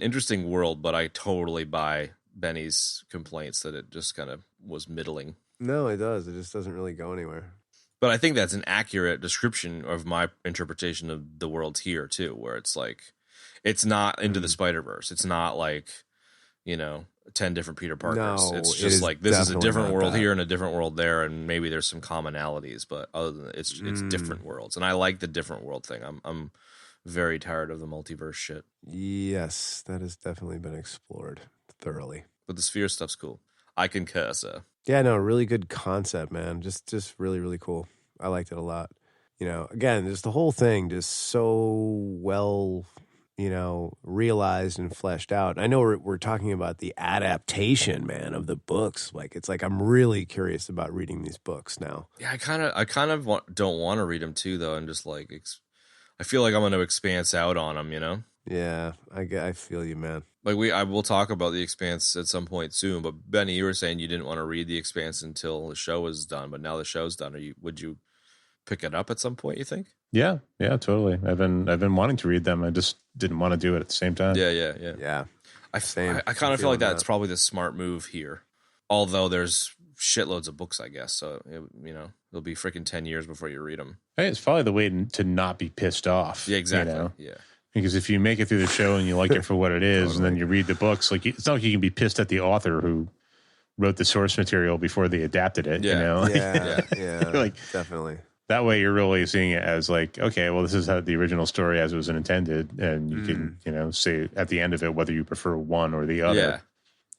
interesting world, but I totally buy Benny's complaints that it just kind of was middling. No, it does. It just doesn't really go anywhere. But I think that's an accurate description of my interpretation of the worlds here too, where it's like, it's not Into the Spider-Verse. It's not like, 10 different Peter Parkers. No, it's just like, this is a different world here and a different world there, and maybe there's some commonalities, but other than that, it's different worlds. And I like the different world thing. I'm very tired of the multiverse shit. Yes, that has definitely been explored thoroughly. But the sphere stuff's cool. I concur, sir. Yeah, no, really good concept, man. Just really, really cool. I liked it a lot. You know, again, just the whole thing just so well, you know, realized and fleshed out. I know we're talking about the adaptation, man, of the books. Like, it's like I'm really curious about reading these books now. Yeah, I kind of don't want to read them too, though, and just like I feel like I'm going to expanse out on them, you know? Yeah, I feel you, man. Like I will talk about the Expanse at some point soon, but Benny, you were saying you didn't want to read the Expanse until the show was done, but now the show's done. Would you pick it up at some point, you think? Yeah, totally. I've been wanting to read them. I just didn't want to do it at the same time. Yeah. I kind of feel like that's probably the smart move here. Although there's shitloads of books, I guess. So, you know, it'll be freaking 10 years before you read them. Hey, it's probably the way to not be pissed off. Yeah, exactly. You know? Yeah. Because if you make it through the show and you like it for what it is, and then you read the books, like it's not like you can be pissed at the author who wrote the source material before they adapted it. Yeah. You know? Yeah, like definitely. That way, you're really seeing it as like, okay, well, this is how the original story as it was intended, and you can, you know, say at the end of it whether you prefer one or the other,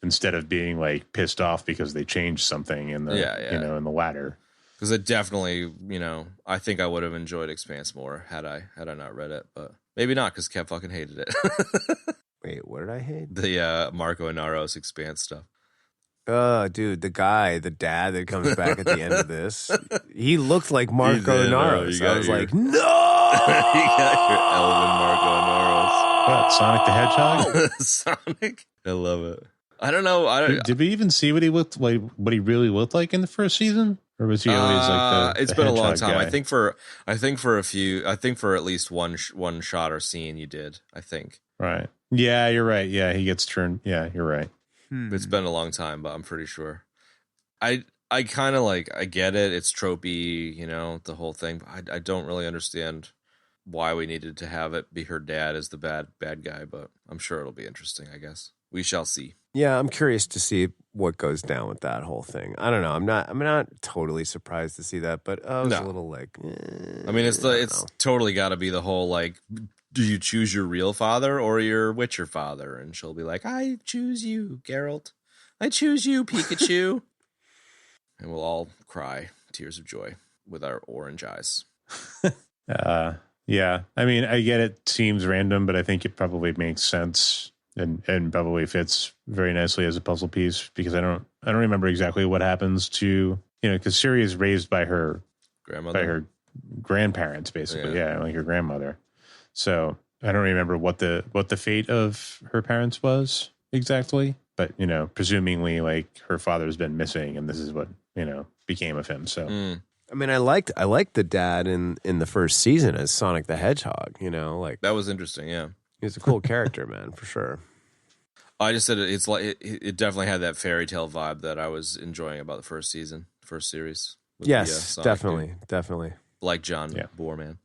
instead of being like pissed off because they changed something in the, you know, in the latter. Because it definitely, you know, I think I would have enjoyed Expanse more had I not read it, but maybe not because Kev fucking hated it. Wait, what did I hate? The Marco Inaros Expanse stuff. Dude, the dad that comes back at the end of this, he looked like Marco Inaros. I was like, no! You got your Elven Marco What, Sonic the Hedgehog? Sonic? I love it. I don't know. Did we even see what he looked like? What he really looked like in the first season, or was he always like the? It's been a long Hedgehog time. guy? I think for at least one shot or scene you did. I think. Right. Yeah, you're right. Yeah, he gets turned. Yeah, you're right. It's been a long time, but I'm pretty sure. I kind of like, I get it. It's tropey, you know, the whole thing. But I don't really understand why we needed to have it be her dad as the bad guy, but I'm sure it'll be interesting, I guess. We shall see. Yeah, I'm curious to see what goes down with that whole thing. I don't know. I'm not totally surprised to see that, but I was a little like, I mean, it's totally got to be the whole like, do you choose your real father or your Witcher father? And she'll be like, I choose you, Geralt. I choose you, Pikachu. And we'll all cry tears of joy with our orange eyes. Yeah. I mean, I get it seems random, but I think it probably makes sense and probably fits very nicely as a puzzle piece, because I don't remember exactly what happens to, you know, because Ciri is raised by her grandparents, basically. Yeah, like her grandmother. So I don't remember what the fate of her parents was exactly, but, you know, presumably like her father's been missing and this is what, you know, became of him. So, I mean, I liked the dad in the first season as Sonic the Hedgehog, you know, like that was interesting. Yeah. He's a cool character, man, for sure. I just said it's like it definitely had that fairy tale vibe that I was enjoying about the first series. Yes, definitely. Like John Boorman.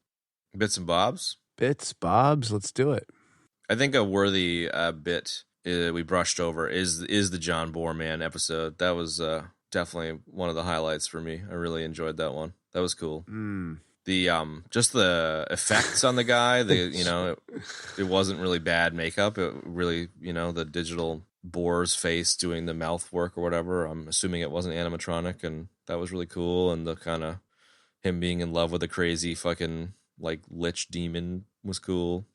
Bits and bobs. Let's do it. I think a worthy bit we brushed over is the John Boorman episode. That was definitely one of the highlights for me. I really enjoyed that one. That was cool. The just the effects on the guy, you know, it wasn't really bad makeup. It really, you know, the digital boar's face doing the mouth work or whatever. I'm assuming it wasn't animatronic, and that was really cool. And the kind of him being in love with a crazy fucking like lich demon was cool.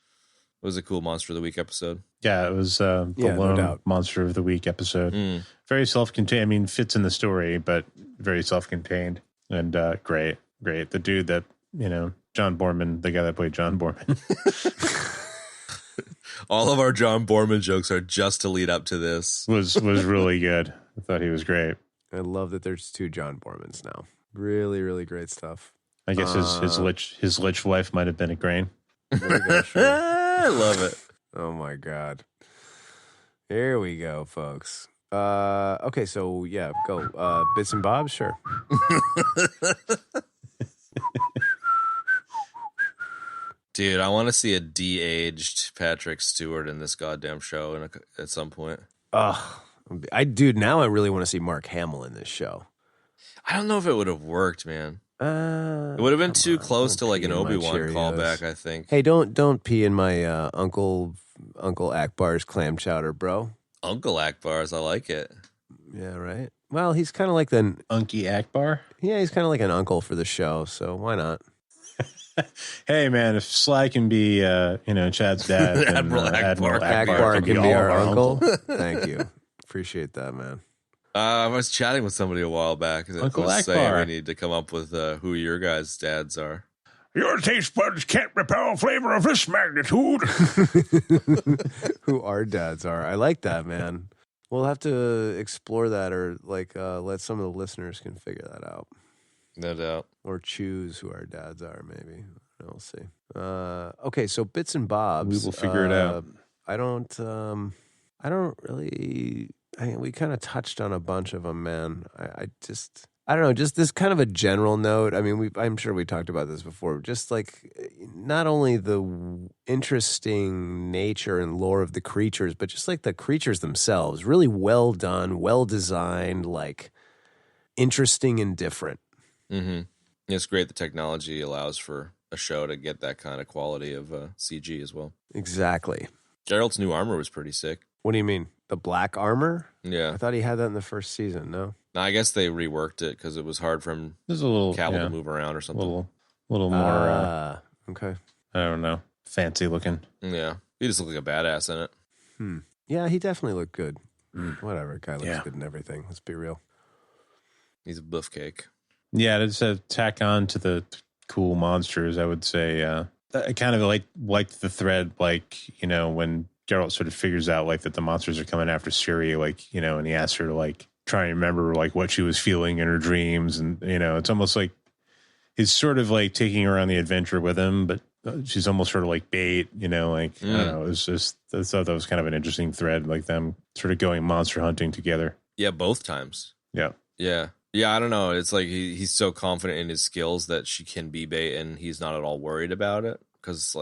It was a cool Monster of the Week episode. Yeah, it was the lone Monster of the Week episode. Very self-contained. I mean, fits in the story, but very self-contained and great. The dude that, you know, John Boorman, the guy that played John Boorman. All of our John Boorman jokes are just to lead up to this. Was really good. I thought he was great. I love that there's 2 John Boormans now. Really, really great stuff. I guess his lich wife might have been Igrayne. I love it. Oh my God. Here we go, folks. Okay, so yeah, go. Bits and bobs, sure. Dude, I want to see a de-aged Patrick Stewart in this goddamn show at some point. Now I really want to see Mark Hamill in this show. I don't know if it would have worked, man. It would have been too close to like an Obi-Wan callback, I think. Hey, don't pee in my Uncle Ackbar's clam chowder, bro. Uncle Ackbar's, I like it. Yeah, right. Well, he's kind of like the Unky Ackbar. Yeah, he's kind of like an uncle for the show, so why not? Hey, man, if Sly can be, Chad's dad, then Admiral Ackbar. Ackbar can be all our of uncle. Thank you. Appreciate that, man. I was chatting with somebody a while back that Uncle was saying Ackbar. we need to come up with who your guys' dads are. Your taste buds can't repel flavor of this magnitude. Who our dads are. I like that, man. We'll have to explore that, or let some of the listeners can figure that out. No doubt. Or choose who our dads are, maybe. We'll see. Okay, so bits and bobs. We will figure it out. I don't really. We kind of touched on a bunch of them, man. I don't know. Just this kind of a general note. I mean, I'm sure we talked about this before. Just like not only the interesting nature and lore of the creatures, but just like the creatures themselves. Really well done, well designed, like interesting and different. Mm-hmm. It's great the technology allows for a show to get that kind of quality of CG as well. Exactly. Geralt's new armor was pretty sick. What do you mean? The black armor? Yeah. I thought he had that in the first season, no? No, I guess they reworked it because it was hard for him There's a little to move around or a something. little more. Okay. I don't know, fancy looking. Yeah. He just looked like a badass in it. Yeah, he definitely looked good. Whatever, guy looks Yeah. good in everything. Let's be real. He's a buff cake. Yeah, to just tack on to the cool monsters, I would say I kind of liked the thread, when Geralt sort of figures out that the monsters are coming after Ciri, and he asks her to try and remember what she was feeling in her dreams, and it's almost like he's sort of taking her on the adventure with him, but she's almost sort of bait, I don't know. It was just, I thought that was kind of an interesting thread, them sort of going monster hunting together. Yeah, both times. Yeah. Yeah. Yeah, I don't know. It's like he's so confident in his skills that she can be bait, and he's not at all worried about it because,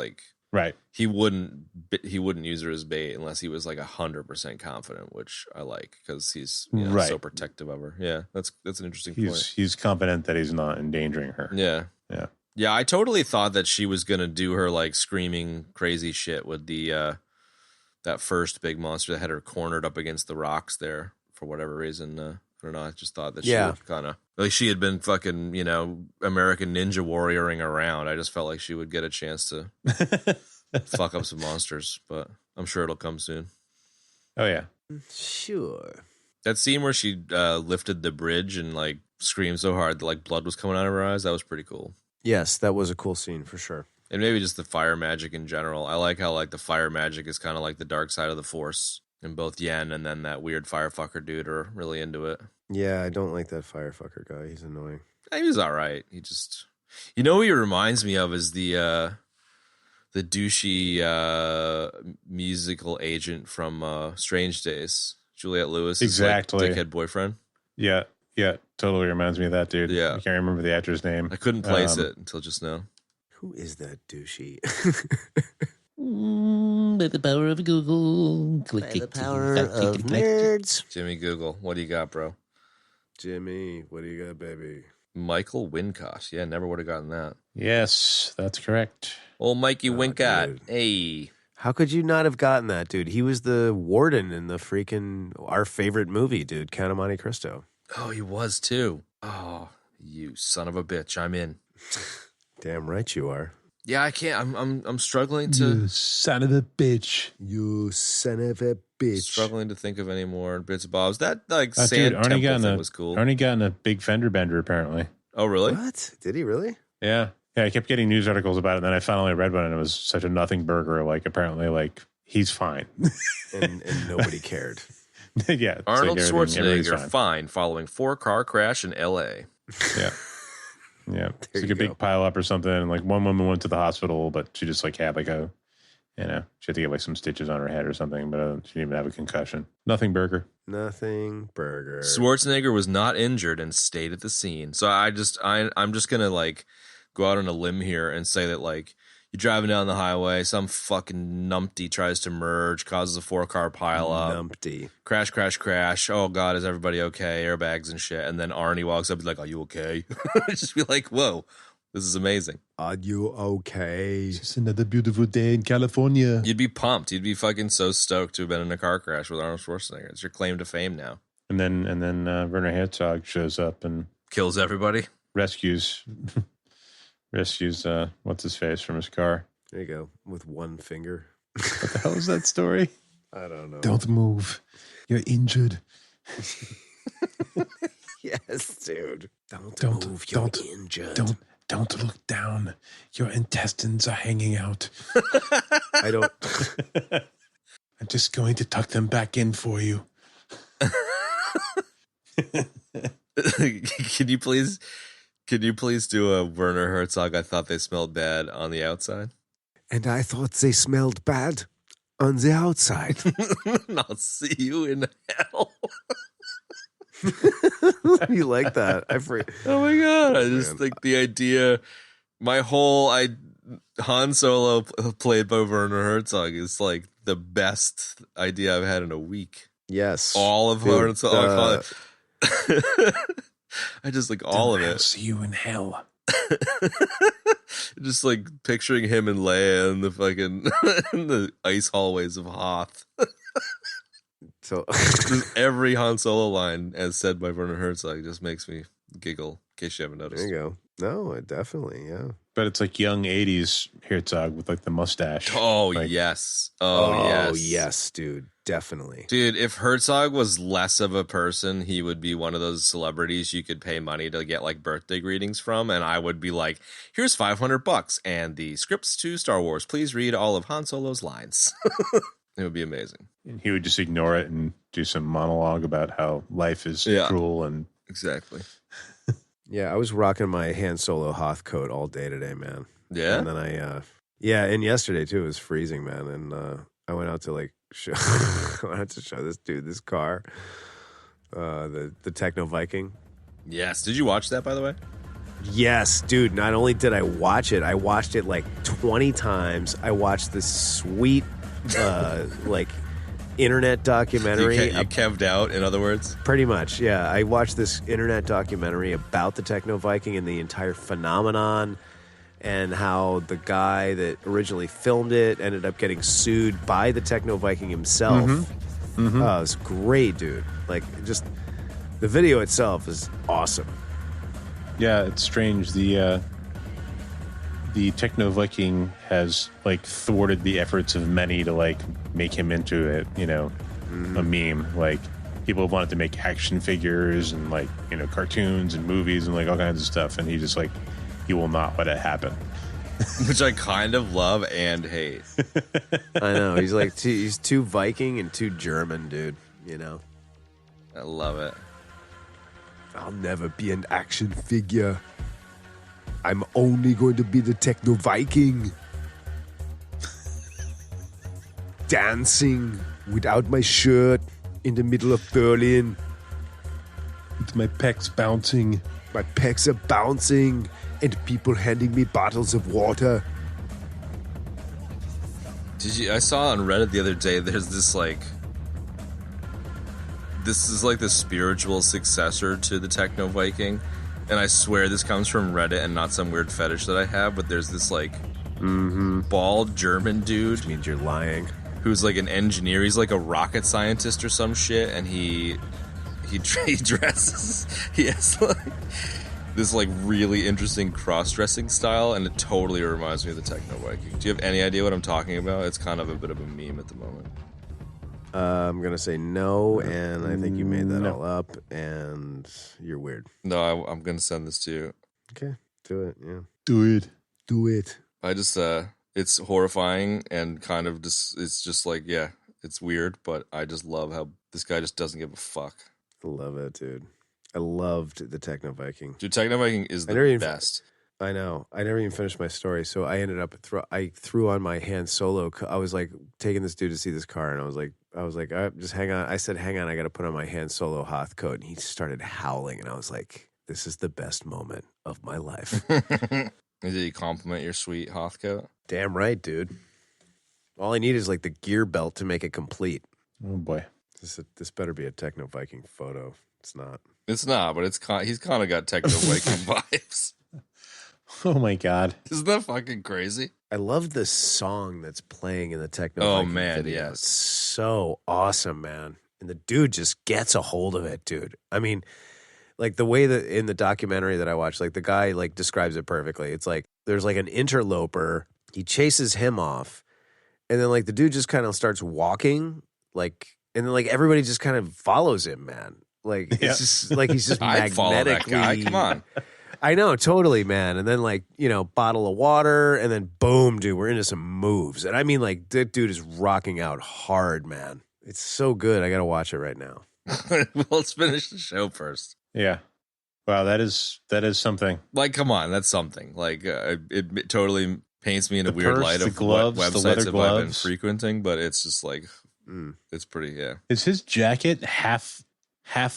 Right. he wouldn't use her as bait unless he was 100% confident, which I like because he's Right. so protective of her. Yeah, that's an interesting point. He's confident that he's not endangering her. Yeah. Yeah. Yeah, I totally thought that she was gonna do her screaming crazy shit with the that first big monster that had her cornered up against the rocks there for whatever reason. I don't know. I just thought that she would kind of she had been fucking American Ninja Warrioring around. I just felt like she would get a chance to fuck up some monsters, but I'm sure it'll come soon. Oh yeah. Sure. That scene where she lifted the bridge and screamed so hard that blood was coming out of her eyes, that was pretty cool. Yes, that was a cool scene for sure. And maybe just the fire magic in general. I like how the fire magic is kind of the dark side of the force. And both Yen and then that weird firefucker dude are really into it. Yeah, I don't like that firefucker guy. He's annoying. He was all right. He just, who he reminds me of is the douchey musical agent from Strange Days, Juliette Lewis. Exactly. Dickhead boyfriend. Yeah. Yeah. Totally reminds me of that dude. Yeah. I can't remember the actor's name. I couldn't place it until just now. Who is that douchey? By the power of Google. Click By the power of nerds. Jimmy Google, what do you got, bro? Jimmy, what do you got, baby? Michael Wincott. Yeah, never would have gotten that. Yes, that's correct. Old Mikey Wincott. Dude. Hey. How could you not have gotten that, dude? He was the warden in the our favorite movie, dude, Count of Monte Cristo. Oh, he was too. Oh, you son of a bitch. I'm in. Damn right you are. Yeah, I can't. I'm struggling to. You son of a bitch. You son of a bitch. Struggling to think of any more bits and bobs. That Dude, sand Arnie temple thing was cool. Arnie got in a big fender bender apparently. Oh, really? What? Did he really? Yeah. Yeah, I kept getting news articles about it, and then I finally read one, and it was such a nothing burger. Apparently, he's fine. And nobody cared. Yeah. it's Arnold everything's Schwarzenegger fine following 4-car crash in L.A. Yeah. Yeah. It's you a go. big pile up or something. And one woman went to the hospital, but she just had a, she had to get some stitches on her head or something, but she didn't even have a concussion. Nothing burger. Nothing burger. Schwarzenegger was not injured and stayed at the scene. So I'm just gonna go out on a limb here and say that you're driving down the highway, some fucking numpty tries to merge, causes a 4-car pileup. Numpty. Crash, crash, crash. Oh, God, is everybody okay? Airbags and shit. And then Arnie walks up and is like, are you okay? Just be like, whoa, this is amazing. Are you okay? It's another beautiful day in California. You'd be pumped. You'd be fucking so stoked to have been in a car crash with Arnold Schwarzenegger. It's your claim to fame now. And then Werner Herzog shows up and Kills everybody. rescues what's his face from his car. There you go. With one finger. What the hell is that story? I don't know. Don't move. You're injured. Yes, dude. Don't move. you're injured. Don't look down. Your intestines are hanging out. I don't. I'm just going to tuck them back in for you. Can you please do a Werner Herzog? I thought they smelled bad on the outside. And I thought they smelled bad on the outside. I'll see you in hell. You like that? Oh my god! I just think the idea, Han Solo played by Werner Herzog is like the best idea I've had in a week. Yes, all of Han Solo. I just like all of it. I'll see you in hell. Just like picturing him and Leia in the fucking in the ice hallways of Hoth. So just every Han Solo line, as said by Werner Herzog, just makes me giggle. In case you haven't noticed. there you go. No, definitely, yeah. But it's like young 80s Herzog with like the mustache. Oh, like, yes. Oh, yes, dude. Definitely. Dude, if Herzog was less of a person, he would be one of those celebrities you could pay money to get like birthday greetings from. And I would be like, here's $500 and the scripts to Star Wars. Please read all of Han Solo's lines. It would be amazing. And he would just ignore it and do some monologue about how life is cruel and exactly. Yeah, I was rocking my Han Solo Hoth coat all day today, man. Yeah? And then and yesterday too, it was freezing, man. And I went out to like show this dude this car, the Techno Viking. Yes. Did you watch that, by the way? Yes, dude. Not only did I watch it like 20 times. I watched this sweet, like, internet documentary. You kev'd out, in other words? Pretty much, yeah. I watched this internet documentary about the Techno Viking and the entire phenomenon, and how the guy that originally filmed it ended up getting sued by the Techno Viking himself. Mm-hmm. Mm-hmm. Oh, it was great, dude. Like, just the video itself is awesome. Yeah, it's strange. The Techno Viking has like thwarted the efforts of many to like make him into it, a meme. Like people wanted to make action figures and like, cartoons and movies and like all kinds of stuff. And he just like, he will not let it happen. Which I kind of love and hate. I know. He's like, he's too Viking and too German, dude. I love it. I'll never be an action figure. I'm only going to be the Techno Viking. Dancing without my shirt in the middle of Berlin. With my pecs bouncing. My pecs are bouncing and people handing me bottles of water. I saw on Reddit the other day, there's this like... This is like the spiritual successor to the Techno Viking. And I swear this comes from Reddit and not some weird fetish that I have, but there's this like bald German dude. Which means you're lying. Who's like an engineer. He's like a rocket scientist or some shit, and he dresses. He has like this like really interesting cross-dressing style, and it totally reminds me of the Techno Viking. Do you have any idea what I'm talking about? It's kind of a bit of a meme at the moment. I'm going to say no, and I think you made that all up, and you're weird. No, I'm going to send this to you. Okay, do it, yeah. Do it. I just, it's horrifying and kind of just, it's just like, yeah, it's weird, but I just love how this guy just doesn't give a fuck. I love it, dude. I loved the Techno Viking. Dude, Techno Viking is the best. I know. I never even finished my story, so I ended up I threw on my Han Solo. I was like taking this dude to see this car, and I was like, just hang on. I said, hang on, I got to put on my Han Solo Hoth coat, and he started howling, and I was like, this is the best moment of my life. Did he compliment your sweet Hoth coat? Damn right, dude. All I need is like the gear belt to make it complete. Oh boy, this better be a Techno Viking photo. It's not. It's not, but he's kind of got Techno Viking vibes. Oh my god. Isn't that fucking crazy? I love the song that's playing in the Techno Oh Viking man, video. yes. It's so awesome, man. And the dude just gets a hold of it, dude. I mean, like the way that in the documentary that I watched, like the guy like describes it perfectly. It's like there's like an interloper. He chases him off. And then like the dude just kind of starts walking, like, and then like everybody just kind of follows him, man. Like it's just like he's just I'd follow that guy. magnetically. Come on. I know, totally, man. And then like, you know, bottle of water, and then boom, dude, we're into some moves. And I mean, like, that dude is rocking out hard, man. It's so good. I gotta watch it right now. Well, let's finish the show first. Yeah. Wow, that is something. Like, come on, that's something. Like, it totally paints me in a The weird purse, light the of gloves, what the websites leather have I been gloves. frequenting, but it's just like, it's pretty, yeah. Is his jacket half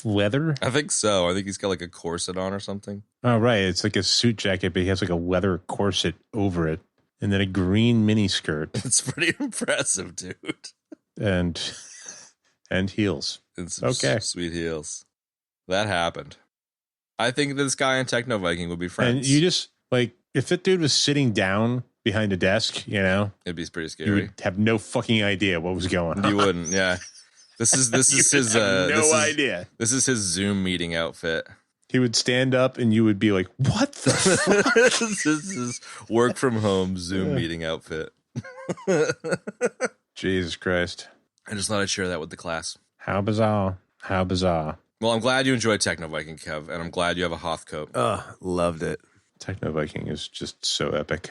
leather? I think so. I think he's got like a corset on or something. Oh, right. It's like a suit jacket, but he has like a leather corset over it, and then a green mini skirt It's pretty impressive, dude. and heels. And some Okay. sweet heels. That happened. I think this guy and Techno Viking would be friends. And you just like if that dude was sitting down behind a desk, you know, It'd be pretty you scary. would have no fucking idea what was going on. You wouldn't, yeah. This is You his would have this is- idea. This is his Zoom meeting outfit. He would stand up and you would be like, "What the fuck?" This is his work from home Zoom meeting outfit. Jesus Christ. I just thought I'd share that with the class. How bizarre. How bizarre. Well, I'm glad you enjoyed Techno Viking, Kev, and I'm glad you have a Hoth coat. Loved it. Techno Viking is just so epic.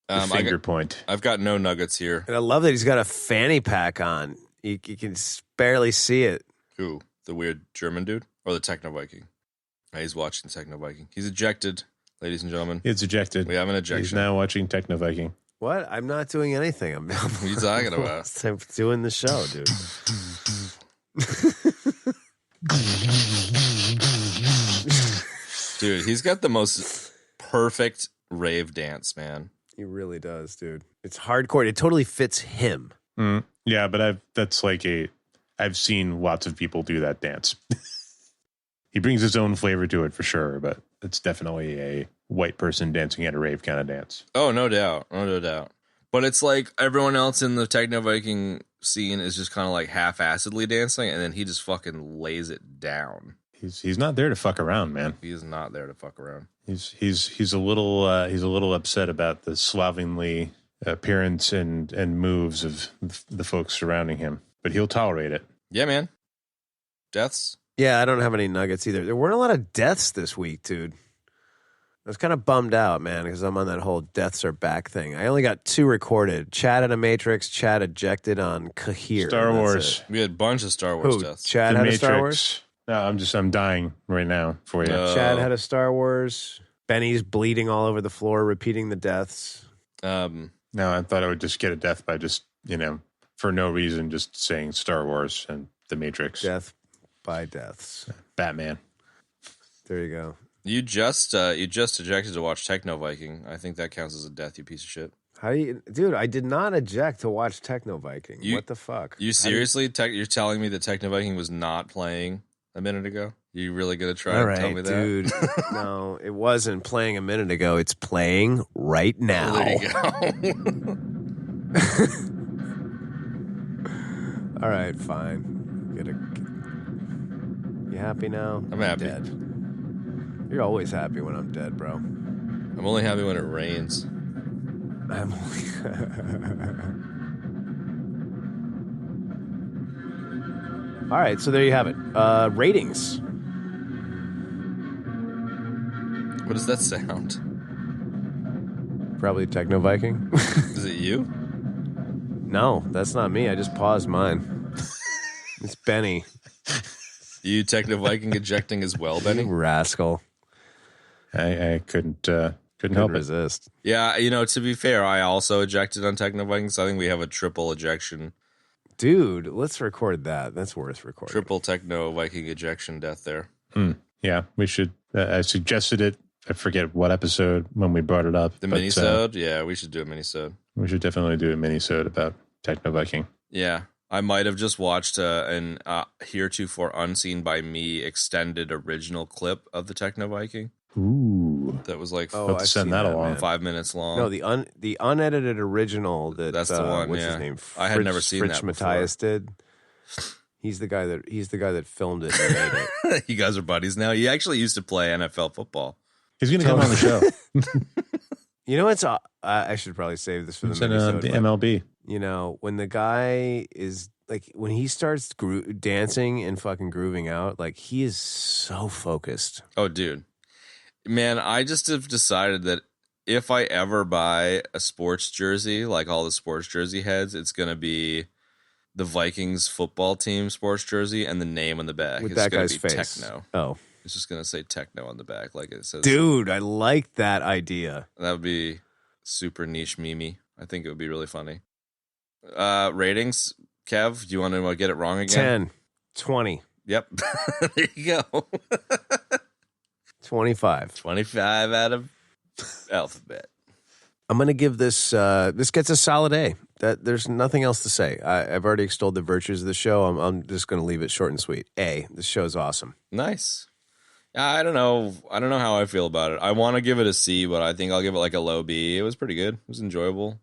The I finger point. I've got no nuggets here. And I love that he's got a fanny pack on. You can barely see it. Who? The weird German dude? Or the Techno Viking? He's watching Techno Viking. He's ejected, ladies and gentlemen. It's ejected. We have an He's ejection. now watching Techno Viking. What? I'm not doing anything. What are you talking about? I'm doing the show, dude. Dude, he's got the most perfect rave dance, man. He really does, dude. It's hardcore. It totally fits him. Yeah, but I've seen lots of people do that dance. He brings his own flavor to it for sure, but it's definitely a white person dancing at a rave kind of dance. Oh, no doubt. Oh, no doubt. But it's like everyone else in the Techno Viking scene is just kind of like half-assedly dancing, and then he just fucking lays it down. He's not there to fuck around, man. He is not there to fuck around. He's a little upset about the slovenly appearance and moves of the folks surrounding him, but he'll tolerate it. Yeah, man. Deaths? Yeah, I don't have any nuggets either. There weren't a lot of deaths this week, dude. I was kind of bummed out, man, because I'm on that whole deaths are back thing. I only got 2 recorded. Chad had a Matrix. Chad ejected on Kahir. Star and that's Wars. it. We had a bunch of Star Wars Who? deaths. Chad The had Matrix. a Star Wars? No, I'm dying right now for you. Chad had a Star Wars. Benny's bleeding all over the floor, repeating the deaths. No, I thought I would just get a death by just, for no reason, just saying Star Wars and The Matrix. Death by deaths. Batman. There you go. You just ejected to watch Techno Viking. I think that counts as a death, you piece of shit. How do you, dude? I did not eject to watch Techno Viking. What the fuck? You seriously? You're telling me that Techno Viking was not playing a minute ago? You really gonna try All to right, tell me that? dude. No, it wasn't playing a minute ago. It's playing right now. There you go. All right, fine. You happy now? I'm happy. Dead. You're always happy when I'm dead, bro. I'm only happy when it rains. I'm All right, so there you have it. Ratings. What does that sound? Probably Techno Viking. Is it you? No, that's not me. I just paused mine. It's Benny. You Techno Viking ejecting as well, Benny? You rascal. I couldn't help Couldn't it. resist. Yeah, to be fair, I also ejected on Techno Viking, so I think we have a triple ejection. Dude, let's record that. That's worth recording. Triple Techno Viking ejection death there. Yeah, we should. I suggested it. I forget what episode when we brought it up. The but, minisode? Yeah, we should do a minisode. we should definitely do a minisode about Techno Viking. Yeah. I might have just watched an heretofore unseen by me extended original clip of the Techno Viking. Ooh. That was like Let's I've send seen that along. man. 5 minutes long. No, the unedited original that That's the one, what's yeah. his name? I had never seen Fritz that Matthias did. He's the guy that filmed it and made it. You guys are buddies now. He actually used to play NFL football. He's going to come on the show. You know what's I should probably save this for the He's in minisode, the but, MLB. You know, when the guy is like when he starts dancing and fucking grooving out, like he is so focused. Oh, dude. Man, I just have decided that if I ever buy a sports jersey, like all the sports jersey heads, it's going to be the Vikings football team sports jersey and the name on the back. With it's that gonna guy's be face. Techno. Oh. It's just going to say Techno on the back like it says. Dude, I like that idea. That would be super niche meme. I think it would be really funny. Ratings, Kev, do you want to get it wrong again? 10, 20. Yep. There you go. 25. 25 out of alphabet. I'm going to give this, this gets a solid A. There's nothing else to say. I've already extolled the virtues of the show. I'm just going to leave it short and sweet. A, this show's awesome. Nice. I don't know how I feel about it. I want to give it a C, but I think I'll give it like a low B. It was pretty good. It was enjoyable.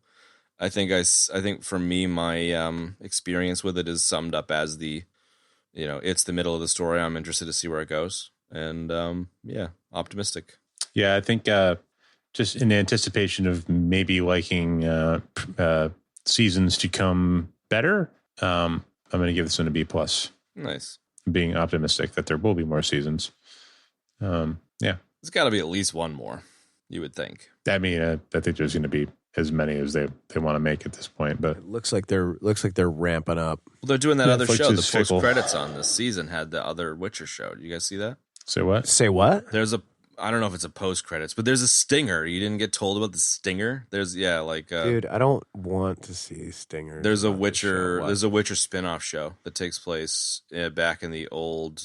I think for me, my experience with it is summed up as it's the middle of the story. I'm interested to see where it goes. And optimistic. Yeah, I think just in anticipation of maybe liking seasons to come better, I'm going to give this one a B+. Nice. Being optimistic that there will be more seasons. Yeah. There's got to be at least one more, you would think. I mean, I think there's going to be as many as they want to make at this point, but It looks like they're ramping up. Well, they're doing that other Netflix show. The is fickle. post-credits on this season had the other Witcher show. Did you guys see that? say what? Say what? I don't know if it's a post-credits, but there's a stinger. You didn't get told about the stinger? There's, Dude, I don't want to see stingers. there's a about this show. Witcher, What? there's a Witcher spin-off show that takes place back in the old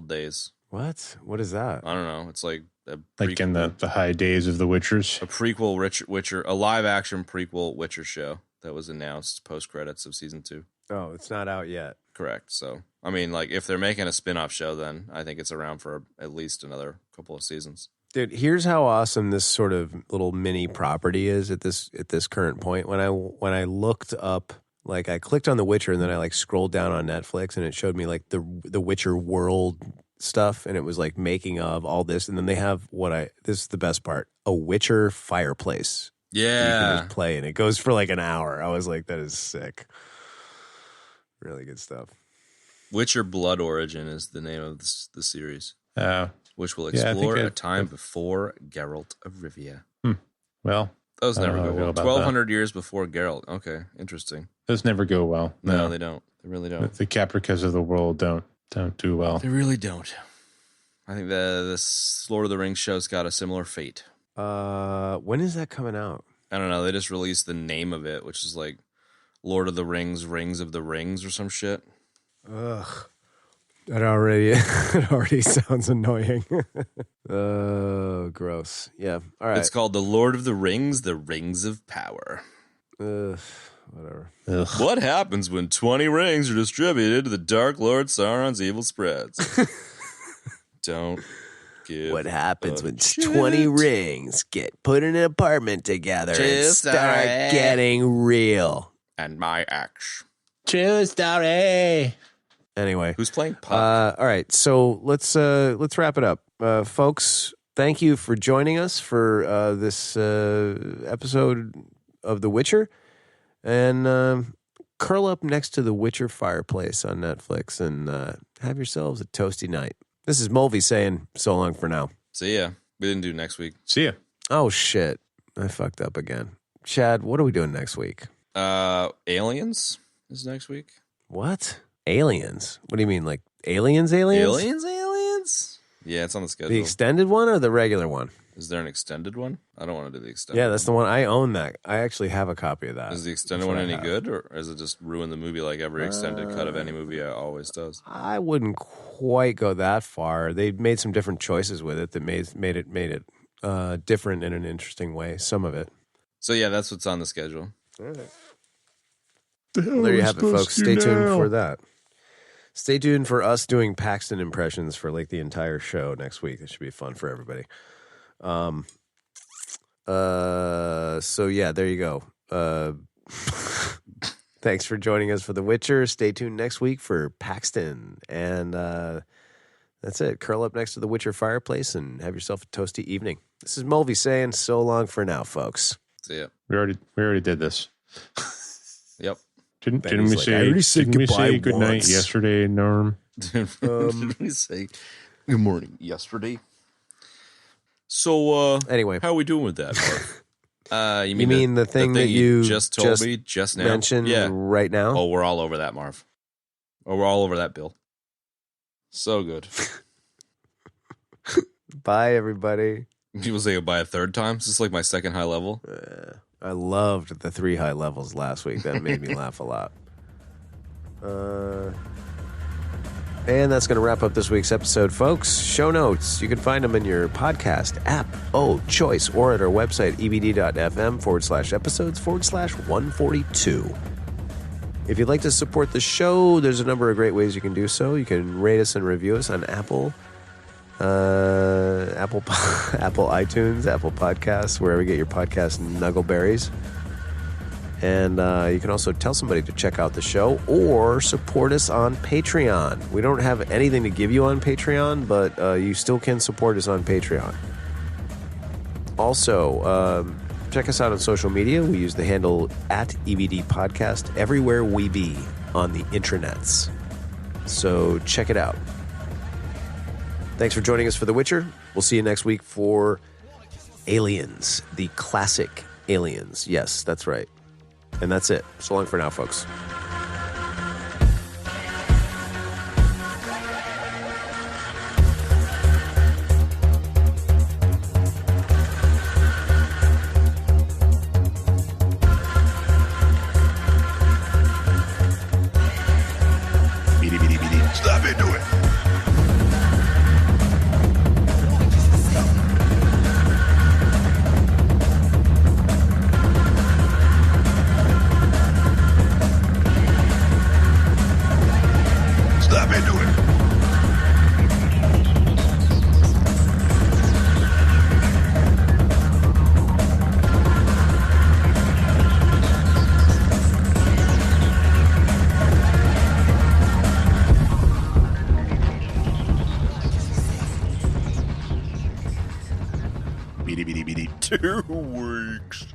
days. What? What is that? I don't know. It's like a Like in the high days of the Witchers. a prequel Witcher, a live-action prequel Witcher show that was announced post-credits of season 2. Oh, it's not out yet. Correct. So, I mean, if they're making a spin-off show, then I think it's around for at least another couple of seasons. Dude, here's how awesome this sort of little mini property is at this current point. When I looked up, I clicked on The Witcher and then I scrolled down on Netflix and it showed me the Witcher world stuff and it was making of all this, and then they have this is the best part, a Witcher fireplace. You can just play and it goes for an hour. I was like, that is sick. Really good stuff. Witcher Blood Origin is the name of the series, which will Yeah, I think explore a time before Geralt of Rivia. Well, Those I don't never know how I go feel well. about 1,200 years before Geralt. Okay, interesting. those never go well. No, they don't. They really don't. The Capricas of the world don't do well. They really don't. I think this Lord of the Rings show's got a similar fate. When is that coming out? I don't know. They just released the name of it, which is Lord of the Rings, Rings of the Rings or some shit. Ugh. It already sounds annoying. Oh, gross. Yeah. All right. It's called The Lord of the Rings, The Rings of Power. Whatever. Ugh. What happens when 20 rings are distributed to the Dark Lord Sauron's evil spreads? Don't give What happens when shit. 20 rings get put in an apartment together and True start story. getting real? And my axe. True story. Anyway. Who's playing Puck? All right, so let's wrap it up, folks. Thank you for joining us for this episode of The Witcher, and curl up next to the Witcher fireplace on Netflix and have yourselves a toasty night. This is Mulvey saying so long for now. See ya. We didn't do next week. See ya. Oh shit, I fucked up again. Chad, what are we doing next week? Aliens is next week. What? Aliens? What do you mean, aliens? Aliens? Aliens? Yeah, it's on the schedule. The extended one or the regular one? Is there an extended one? I don't want to do the extended Yeah, that's the one. I own that. I actually have a copy of that. Is the extended That's one what I any have. good, or is it just ruin the movie like every extended cut of any movie always does? I wouldn't quite go that far. They made some different choices with it that made it different in an interesting way. Some of it. So yeah, that's what's on the schedule. Well, there you have it, folks. Stay tuned for that. Stay tuned for us doing Paxton impressions for the entire show next week. It should be fun for everybody. So yeah, there you go. Thanks for joining us for The Witcher. Stay tuned next week for Paxton. And that's it. Curl up next to the Witcher fireplace and have yourself a toasty evening. This is Mulvey saying so long for now, folks. See ya. We already did this. Yep. Didn't we say good night yesterday, Norm? Did we say good morning yesterday? So anyway, how are we doing with that, Marv? You mean the thing that you just told me just now? Mentioned right now? Oh, we're all over that, Marv. Oh, we're all over that, Bill. So good. Bye, everybody. People say goodbye a third time. Is this like my second high level? I loved the 3 high levels last week. That made me laugh a lot. And that's going to wrap up this week's episode, folks. Show notes, you can find them in your podcast app, choice, or at our website, ebd.fm/episodes/142. If you'd like to support the show, there's a number of great ways you can do so. You can rate us and review us on Apple iTunes, Apple Podcasts, wherever you get your podcast nuggleberries. And you can also tell somebody to check out the show or support us on Patreon. We don't have anything to give you on Patreon, but you still can support us on Patreon. Also, check us out on social media. We use the handle @EBD Podcast everywhere we be on the intranets. So check it out. Thanks for joining us for The Witcher. We'll see you next week for Aliens, the classic Aliens. Yes, that's right. And that's it. So long for now, folks. Stop it, do it. Beady, beady, beady. 2 weeks.